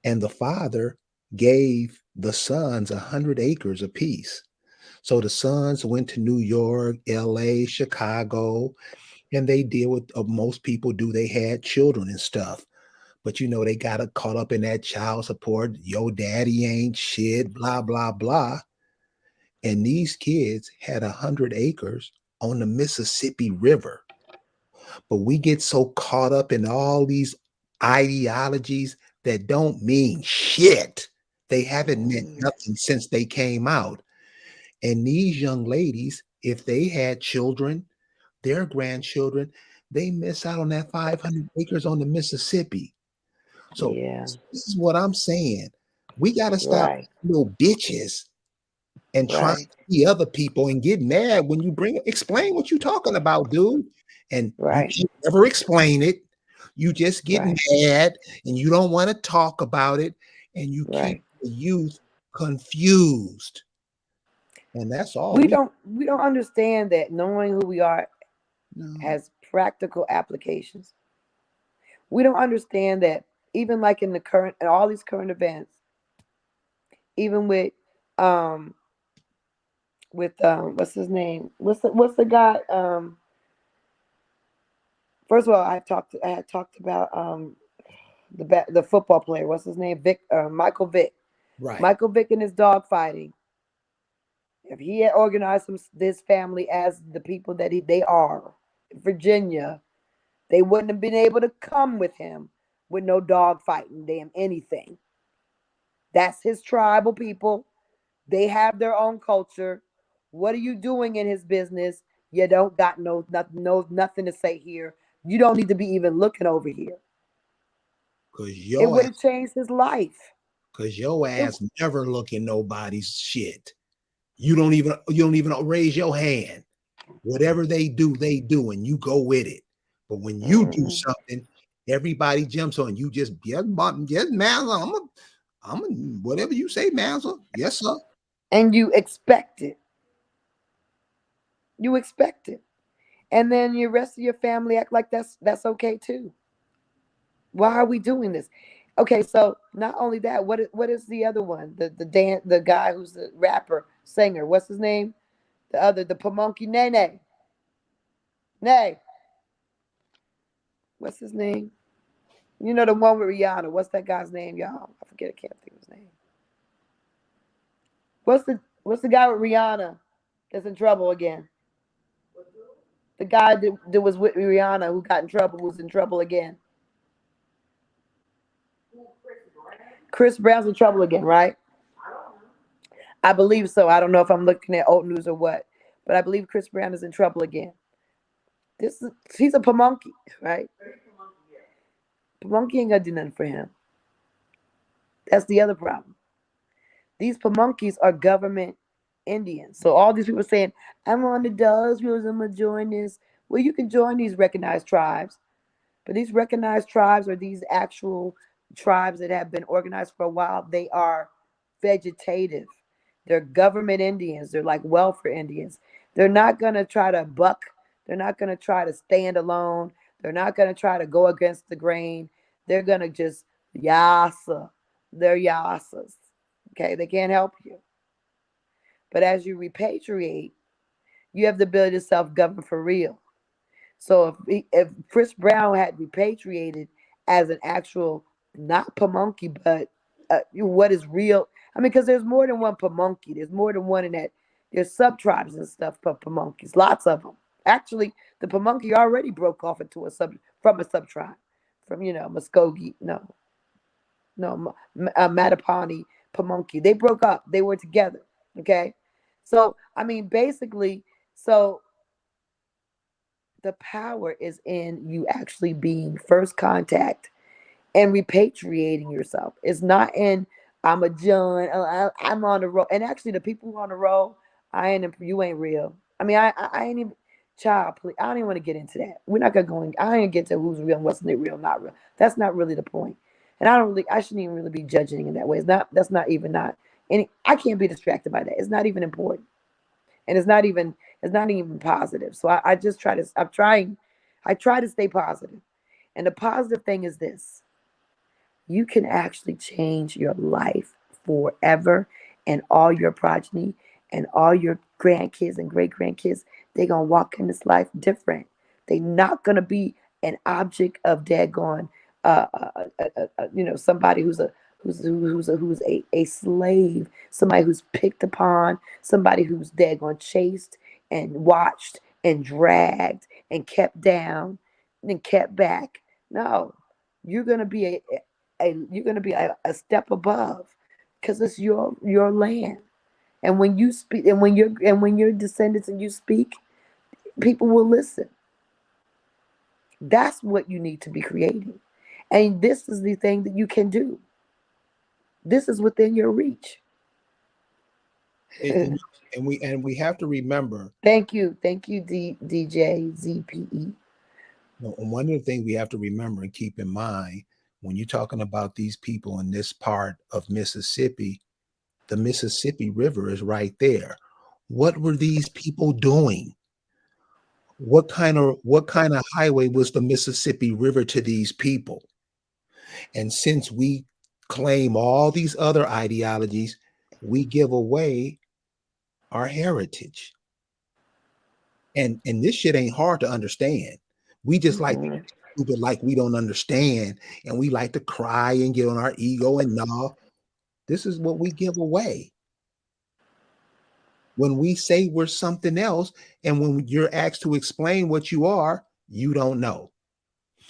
And the father gave the sons 100 acres apiece. So the sons went to New York, LA, Chicago, and they did what most people do. They had children and stuff. But they got caught up in that child support. Your daddy ain't shit, blah, blah, blah. And these kids had 100 acres on the Mississippi River. But we get so caught up in all these ideologies that don't mean shit. They haven't meant nothing since they came out. And these young ladies, if they had children, their grandchildren, they miss out on that 500 acres on the Mississippi. So this is what I'm saying. We got to stop little bitches and trying to be other people and get mad when you explain what you're talking about, dude. And you never explain it. You just get mad and you don't want to talk about it, and you keep the youth confused. And that's all. We don't understand that knowing who we are has practical applications. We don't understand that even like in all these current events, even with what's his name? What's the guy? First of all, I had talked about the football player. What's his name? Michael Vick. Right. Michael Vick and his dog fighting. If he had organized this family as the people that they are, Virginia, they wouldn't have been able to come with him with no dog fighting, damn anything. That's his tribal people. They have their own culture. What are you doing in his business? You don't got nothing to say here. You don't need to be even looking over here. Cause It your would ass, have changed his life. cause your It, ass never look in nobody's shit. You don't even raise your hand. Whatever they do, and you go with it. But when you do mm, something, everybody jumps on you. Just yes, man. Whatever you say, Master. Yes, sir. and you expect it. You expect it. And then the rest of your family act like that's okay too. Why are we doing this? Okay, so not only that, what is the other one? The guy who's the rapper singer. What's his name? The Pamunky Nene. Nay. What's his name? You know the one with Rihanna. What's that guy's name, y'all? I forget. I can't think of his name. What's the guy with Rihanna that's in trouble again? The guy that was with Rihanna who got in trouble was in trouble again. Chris Brown's in trouble again, right? I believe so. I don't know if I'm looking at old news or what, but I believe Chris Brown is in trouble again. He's a pamunky, right? Pamunky ain't gonna do nothing for him. That's the other problem. These pamunkies are government Indians. So all these people saying, I'm on the Dulles rules, I'm gonna join this. Well, you can join these recognized tribes, but these recognized tribes are these actual tribes that have been organized for a while. They are vegetative. They're government Indians. They're like welfare Indians. They're not going to try to buck. They're not going to try to stand alone. They're not going to try to go against the grain. They're going to just yassa. They're yassas. Okay, they can't help you. But as you repatriate, you have the ability to self-govern for real. So if Chris Brown had repatriated as an actual not pamunky, but what is real? I mean, because there's more than one pamunky. There's more than one in that. There's sub tribes and stuff for pamunkies. Lots of them. Actually, the pamunky already broke off into a sub tribe from Muskogee. No, Mattaponi pamunky. They broke up. They were together. Okay, so I mean, basically, so the power is in you actually being first contact and repatriating yourself. It's not in I'm a John. I'm on the road. And actually, the people who are on the road, you ain't real. I mean, I ain't even child. Please, I don't even want to get into that. We're not gonna go. I ain't get to who's real and what's not real, not real. That's not really the point. And I shouldn't even really be judging in that way. It's not. That's not even not. Any. I can't be distracted by that. It's not even important, and it's not even positive. So I just try to. I'm trying. I try to stay positive. And the positive thing is this: you can actually change your life forever, and all your progeny and all your grandkids and great grandkids, they're going to walk in this life different. They're not going to be an object of daggone, somebody who's a slave, somebody who's picked upon, somebody who's daggone chased and watched and dragged and kept down and kept back. No, you're going to be a step above because it's your land. And when you speak, and when your descendants and you speak, people will listen. That's what you need to be creating. And this is the thing that you can do. This is within your reach. And, and we have to remember. Thank you, DJ ZPE. One of the things we have to remember and keep in mind when you're talking about these people in this part of Mississippi, the Mississippi River is right there. What were these people doing? What kind of highway was the Mississippi River to these people? And since we claim all these other ideologies, we give away our heritage. And this shit ain't hard to understand. We just like Mhm. stupid, like we don't understand, and we like to cry and get on our ego and no. This is what we give away. When we say we're something else, and when you're asked to explain what you are, you don't know.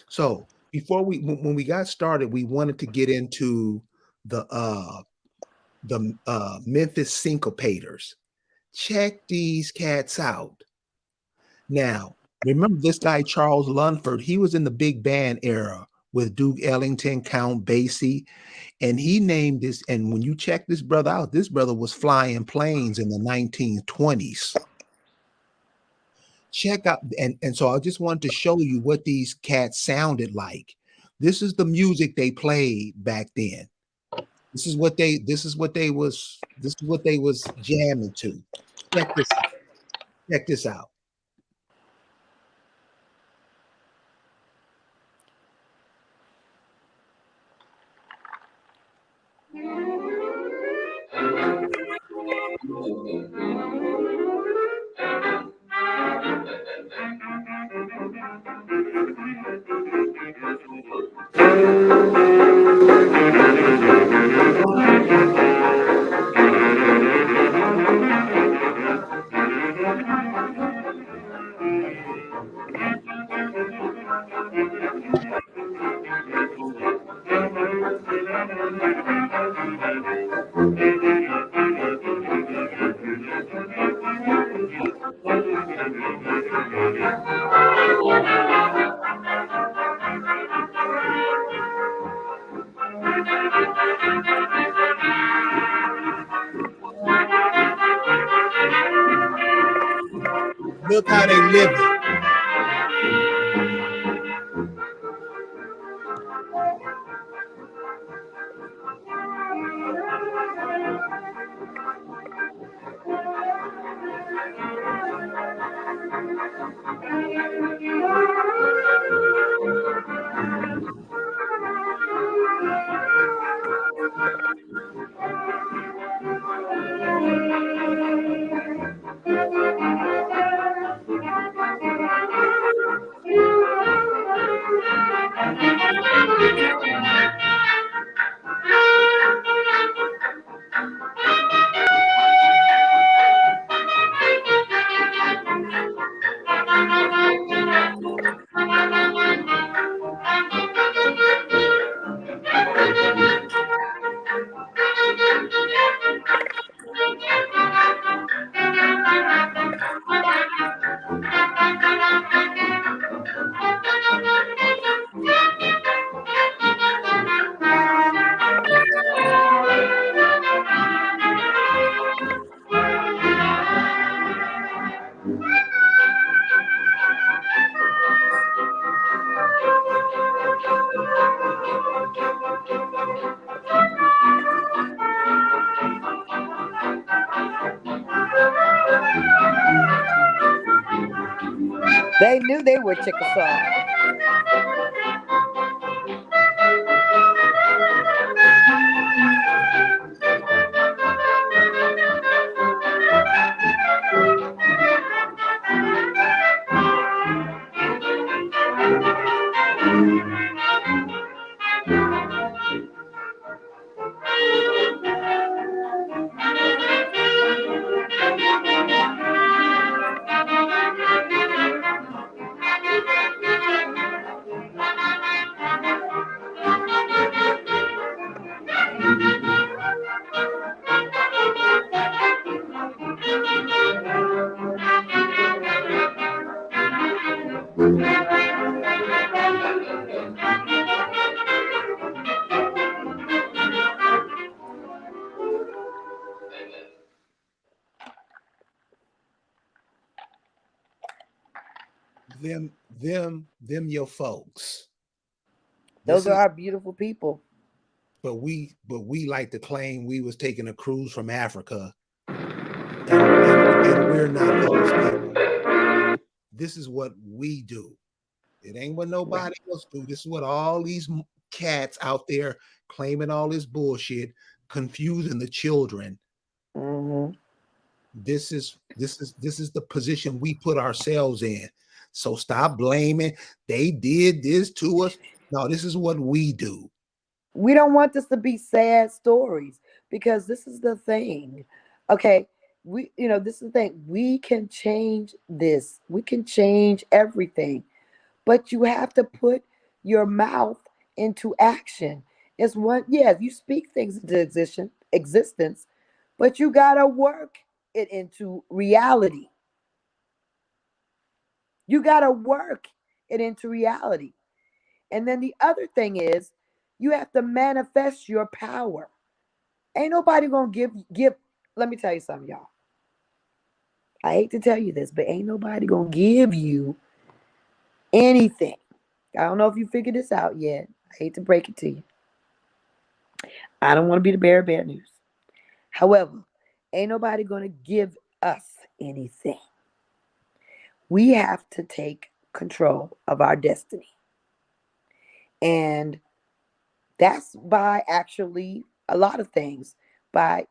So when we got started, we wanted to get into the Memphis syncopators. Check these cats out. Now, Remember this guy, Charles Lunford, he was in the big band era with Duke Ellington, Count Basie, and he named this. And when you check this brother out, this brother was flying planes in the 1920s. Check out, and so I just wanted to show you what these cats sounded like. This is the music they played back then. This is what they was jamming to. Check this out. Check this out. Look how they live it. They knew they were Chickasaw. Them your folks. Those This are is our beautiful people. but we like to claim we was taking a cruise from Africa, and we're not those people. This is what we do. It ain't what nobody else do. This is what all these cats out there claiming all this bullshit, confusing the children. Mm-hmm. This is the position we put ourselves in. So stop blaming. They did this to us. No, this is what we do. We don't want this to be sad stories because this is the thing. Okay, this is the thing. We can change this. We can change everything. But you have to put your mouth into action. It's one, yes, you speak things into existence, but you gotta work it into reality. You got to work it into reality. And then the other thing is, you have to manifest your power. Ain't nobody gonna give. Let me tell you something, y'all. I hate to tell you this, but ain't nobody gonna give you anything. I don't know if you figured this out yet. I hate to break it to you. I don't want to be the bearer of bad news. However, ain't nobody gonna give us anything. We have to take control of our destiny. And that's by actually a lot of things. By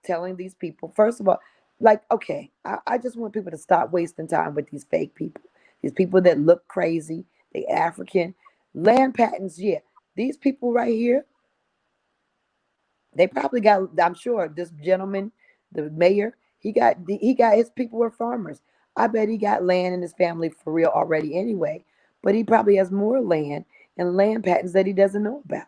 telling these people, first of all, like, okay, I just want people to stop wasting time with these fake people. These people that look crazy, they African. Land patents, yeah. These people right here, they probably got, I'm sure this gentleman, the mayor, he got his people were farmers. I bet he got land in his family for real already anyway. But he probably has more land and land patents that he doesn't know about.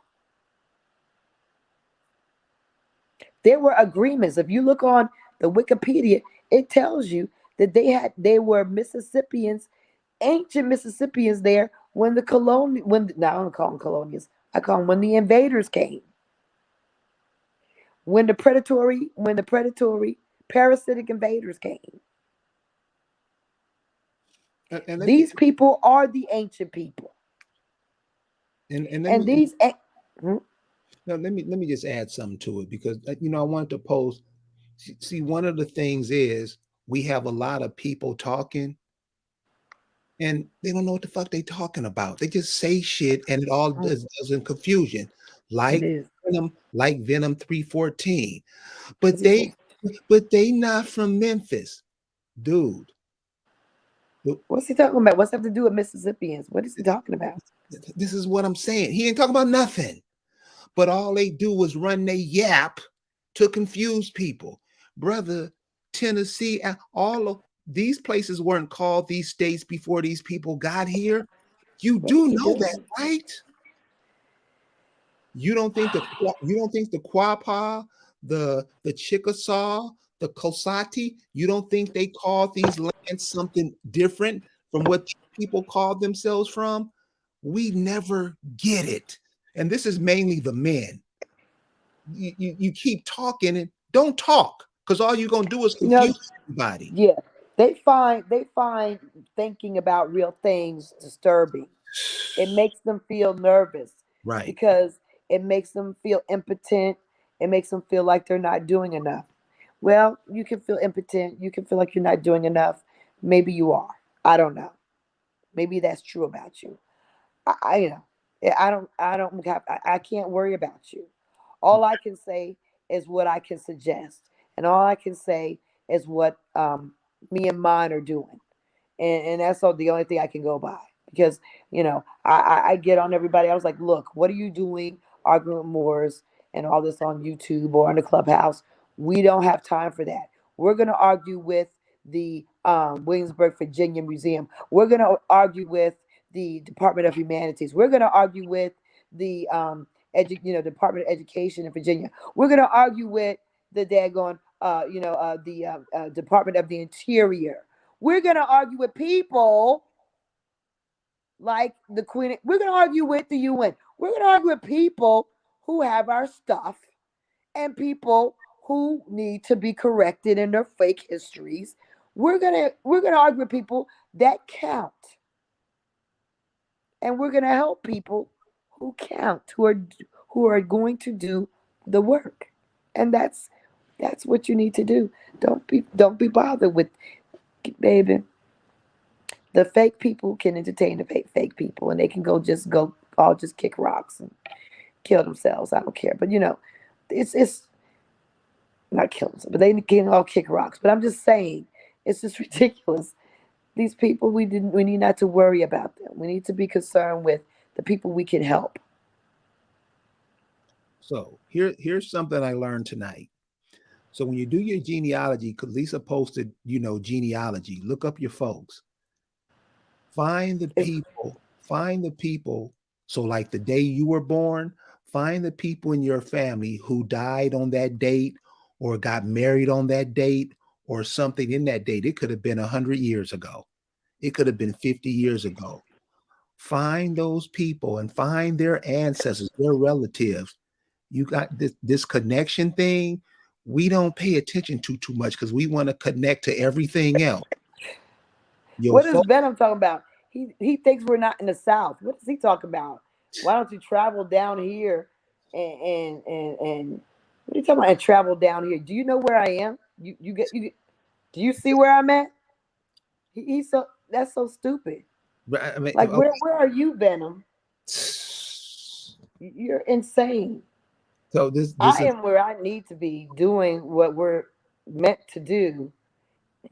There were agreements. If you look on the Wikipedia, it tells you that they were Mississippians, ancient Mississippians there when the colonial when now I don't call them colonials. I call them when the invaders came. When the predatory parasitic invaders came. And let me These people are the ancient people. and let And me Hmm? no, let me just add something to it because I wanted to pose. See, one of the things is we have a lot of people talking and they don't know what the fuck they talking about. They just say shit and it all does in confusion, It like is. Venom 314. What's But he they say? but they not from Memphis, dude. What's he talking about? What's that have to do with Mississippians? What is he talking about? This is what I'm saying. He ain't talking about nothing. But all they do is run their yap to confuse people. Brother, Tennessee, all of these places weren't called these states before these people got here. You What is do he know that, doing? right? You don't think the Quapaw, the Chickasaw, the Cosati, you don't think they called these lands something different from what people called themselves from? We never get it. And this is mainly the men. You keep talking and don't talk because all you're gonna do is You know, confuse everybody. yeah. They find thinking about real things disturbing. It makes them feel nervous Right. because it makes them feel impotent. It makes them feel like they're not doing enough. Well, you can feel impotent. You can feel like you're not doing enough. Maybe you are. I don't know. Maybe that's true about you. You know, I can't worry about you. All I can say is what I can suggest, and all I can say is what me and mine are doing, and that's all the only thing I can go by because I get on everybody. I was like, look, what are you doing arguing with Moors and all this on YouTube or on the Clubhouse? We don't have time for that. We're gonna argue with the Williamsburg, Virginia Museum. We're gonna argue with the Department of Humanities. We're gonna argue with the Department of Education in Virginia. We're gonna argue with the daggone the Department of the Interior. We're going to argue with people like the Queen. We're going to argue with the UN. We're going to argue with people who have our stuff and people who need to be corrected in their fake histories. We're going to argue with people that count. And we're going to help people who count, who are going to do the work. And that's what you need to do. Don't be bothered with, baby. The fake people can entertain the fake people, and they can go all just kick rocks and kill themselves. I don't care, but it's not kill themselves, but they can all kick rocks. But I'm just saying, it's just ridiculous. These people, we need not to worry about them. We need to be concerned with the people we can help. So here's something I learned tonight. So when you do your genealogy, because Lisa posted, genealogy, look up your folks. Find the It's, people, find the people. So like the day you were born, find the people in your family who died on that date or got married on that date or something in that date. It could have been 100 years ago. It could have been 50 years ago. Find those people and find their ancestors, their relatives. You got this connection thing. We don't pay attention to too much because we want to connect to everything else. What is Venom talking about? He thinks we're not in the South. What does he talk about? Why don't you travel down here and what are you talking about? And travel down here. Do you know where I am? You get. Do you see where I'm at? He's so that's so stupid. I mean, Like okay. where are you, Venom? You're insane. So this I is am where I need to be doing what we're meant to do,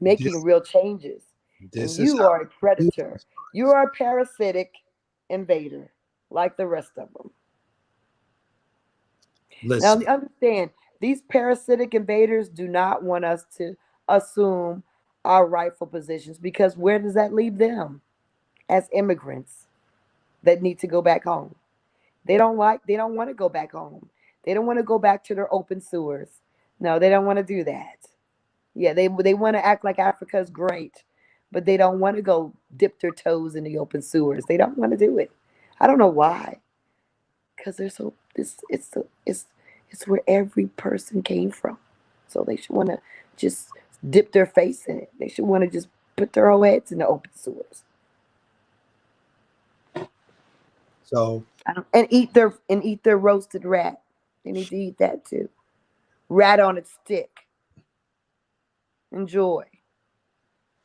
making real changes. this And is you how are a predator. You are a parasitic invader, like the rest of them. Now, listen. understand, these parasitic invaders do not want us to assume our rightful positions because where does that leave them as immigrants that need to go back home? They don't want to go back home. They don't want to go back to their open sewers. No, they don't want to do that. Yeah, they want to act like Africa's great, but they don't want to go dip their toes in the open sewers. They don't want to do it. I don't know why. Because they're so it's where every person came from. So they should want to just dip their face in it. They should want to just put their whole heads in the open sewers. So And eat their roasted rat. They need to eat that too. Rat on its stick. Enjoy.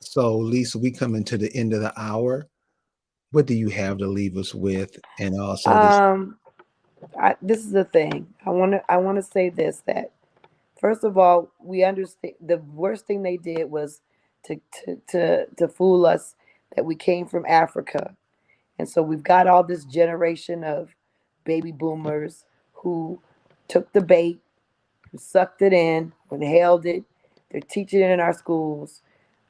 So Lisa, we come into the end of the hour. What do you have to leave us with? And also this This is the thing. I want to say this, that first of all, we understand the worst thing they did was to fool us that we came from Africa. And so we've got all this generation of baby boomers who took the bait, who sucked it in, who inhaled it. They're teaching it in our schools.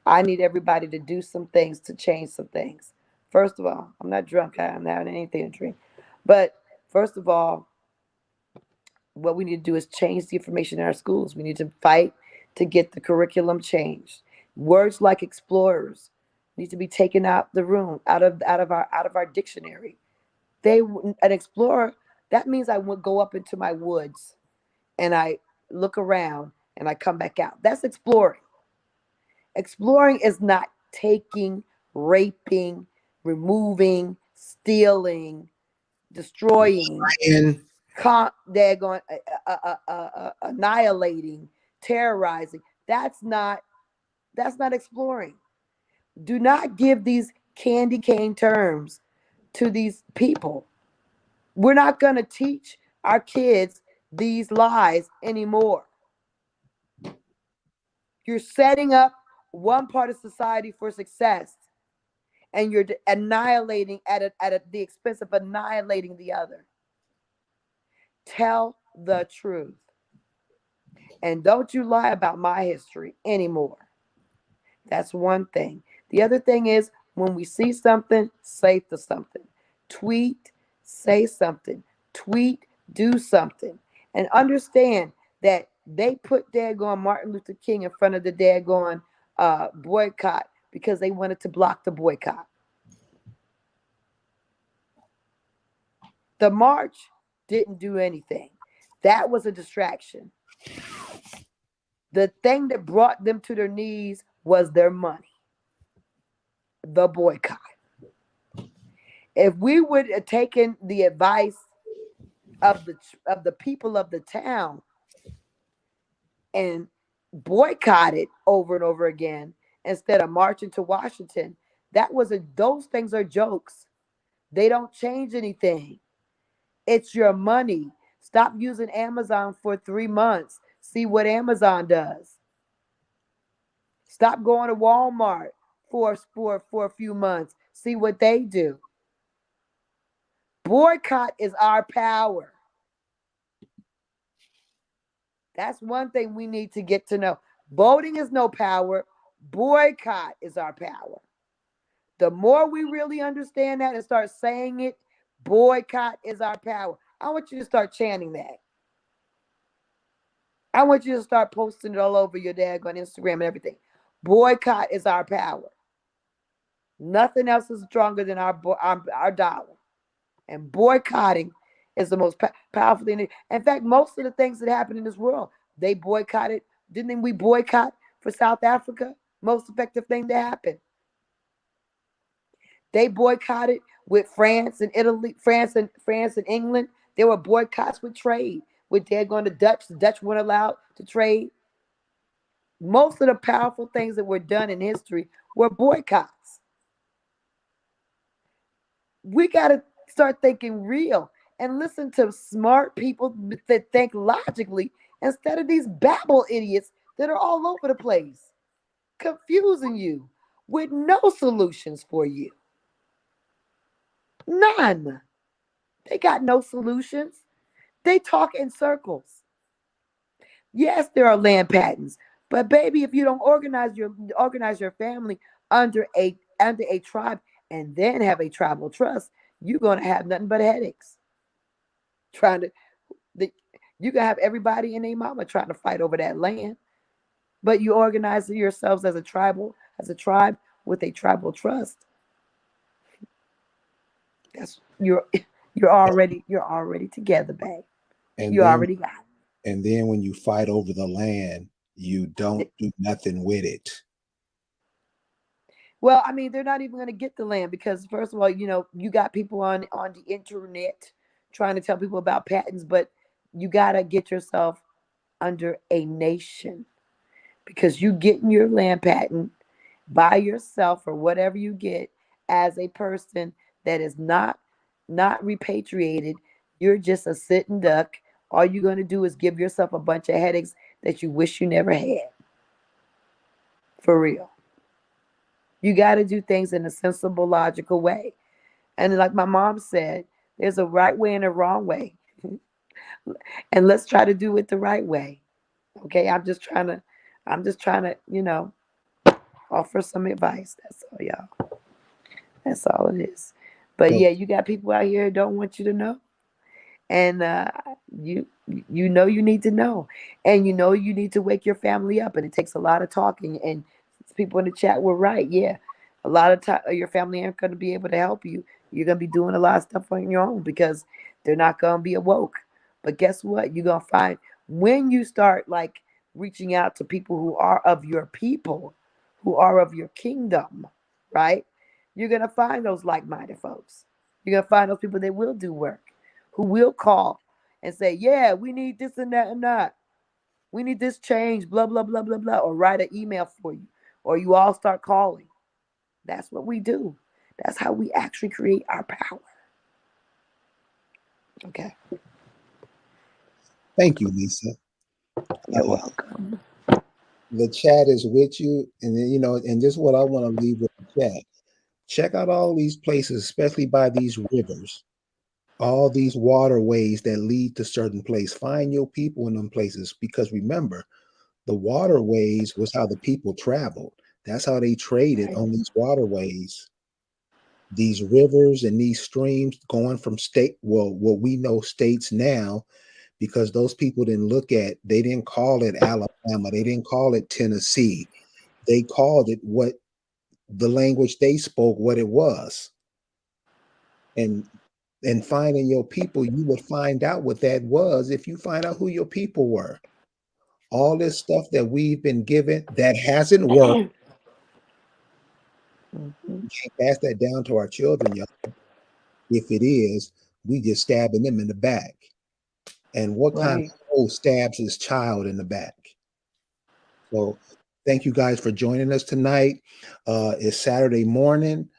I need everybody to do some things to change some things. First of all, I'm not drunk. I'm not having anything to drink. But first of all, what we need to do is change the information in our schools. We need to fight to get the curriculum changed. Words like explorers need to be taken out the room, out of our dictionary. An explorer, that means I would go up into my woods and I look around and I come back out. That's exploring. Exploring is not taking, raping, removing, stealing, destroying, and daggone, annihilating, terrorizing. That's not exploring. Do not give these candy cane terms to these people. We're not going to teach our kids these lies anymore. You're setting up one part of society for success, and you're annihilating at the expense of annihilating the other. Tell the truth. And don't you lie about my history anymore. That's one thing. The other thing is when we see something, say something. Tweet, say something. Tweet, do something. And understand that they put daggone Martin Luther King in front of the daggone boycott because they wanted to block the boycott. The march didn't do anything. That was a distraction. The thing that brought them to their knees was their money. The boycott. If we would have taken the advice of the people of the town and boycotted over and over again instead of marching to Washington, those things are jokes. They don't change anything. It's your money. Stop using Amazon for 3 months. See what Amazon does. Stop going to Walmart for a few months. See what they do. Boycott is our power. That's one thing we need to get to know. Voting is no power. Boycott is our power. The more we really understand that and start saying it, boycott is our power. I want you to start chanting that. I want you to start posting it all over your dag on Instagram and everything. Boycott is our power. Nothing else is stronger than our dollar. And boycotting is the most powerful thing. In fact, most of the things that happen in this world, they boycotted. Didn't we boycott for South Africa? Most effective thing that happened. They boycotted with France and Italy, France and England. There were boycotts with trade. With they're going to Dutch, the Dutch weren't allowed to trade. Most of the powerful things that were done in history were boycotts. We got to start thinking real and listen to smart people that think logically instead of these babble idiots that are all over the place, confusing you with no solutions for you. None. They got no solutions. They talk in circles. Yes, there are land patents, but baby, if you don't organize your family under a tribe and then have a tribal trust, you're gonna have nothing but headaches. Trying to the, you can have everybody and their mama trying to fight over that land, but you organize yourselves as a tribe with a tribal trust. That's you're already together, babe. And You then already got it. and then when you fight over the land, you don't do nothing with it. Well, I mean, they're not even going to get the land because, first of all, you got people on the internet trying to tell people about patents, but you got to get yourself under a nation because you getting your land patent by yourself or whatever you get as a person that is not repatriated. You're just a sitting duck. All you're going to do is give yourself a bunch of headaches that you wish you never had. For real. You got to do things in a sensible, logical way. And like my mom said, there's a right way and a wrong way. And let's try to do it the right way. Okay. I'm just trying to offer some advice. That's all, y'all. That's all it is. But So yeah, you got people out here who don't want you to know. And you you need to know. And you need to wake your family up. And it takes a lot of talking. And people in the chat were right. Yeah. A lot of time your family aren't going to be able to help you. You're going to be doing a lot of stuff on your own because they're not going to be awoke. But guess what? You're going to find when you start like reaching out to people who are of your people, who are of your kingdom, right? You're going to find those like-minded folks. You're going to find those people that will do work, who will call and say, yeah, we need this and that and that. We need this change, blah, blah, blah, blah, blah, or write an email for you, or you all start calling. That's what we do. That's how we actually create our power. Okay. thank you, Lisa. You're welcome. The chat is with you, and then, and just what I want to leave with the chat. Check out all these places, especially by these rivers, all these waterways that lead to certain places. Find your people in them places because remember, the waterways was how the people traveled. That's how they traded Right. on these waterways. These rivers and these streams going from what we know states now, because those people they didn't call it Alabama, they didn't call it Tennessee. They called it what the language they spoke, what it was. And finding your people, you would find out what that was if you find out who your people were. All this stuff that we've been given that hasn't worked, Mhm. we can't pass that down to our children, y'all. If it is, we just stabbing them in the back. And what kind Right. of foe stabs his child in the back? So thank you guys for joining us tonight. It's Saturday morning.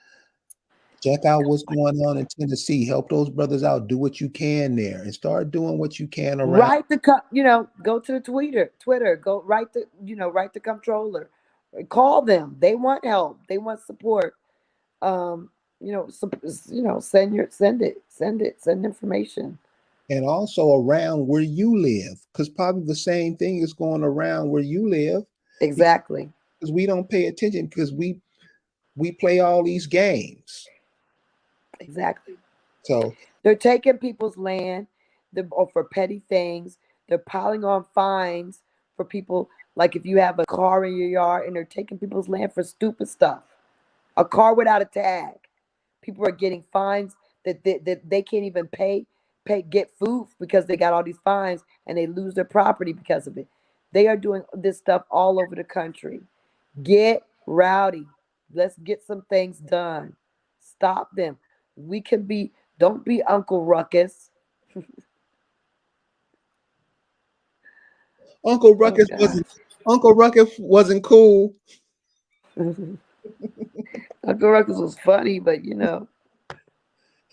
Check out what's going on in Tennessee. Help those brothers out. Do what you can there and start doing what you can around. Go to the Twitter, go write the comptroller, call them. They want help. They want support. Um, send information. And also around where you live, because probably the same thing is going around where you live Exactly. because we don't pay attention because we play all these games. Exactly. So They're taking people's land or for petty things. They're piling on fines for people. Like if you have a car in your yard and they're taking people's land for stupid stuff. A car without a tag. People are getting fines that they can't even get food because they got all these fines and they lose their property because of it. They are doing this stuff all over the country. Get rowdy. Let's get some things done. Stop them. We can be, don't be Uncle Ruckus. Uncle Oh Ruckus gosh. wasn't cool. Uncle Ruckus was funny, but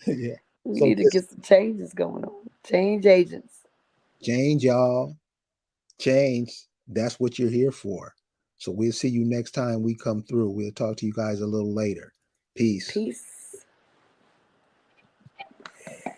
Yeah. we So need to get some changes going on. Change agents. change, y'all. Change. That's what you're here for. So we'll see you next time we come through. We'll talk to you guys a little later. Peace. Peace.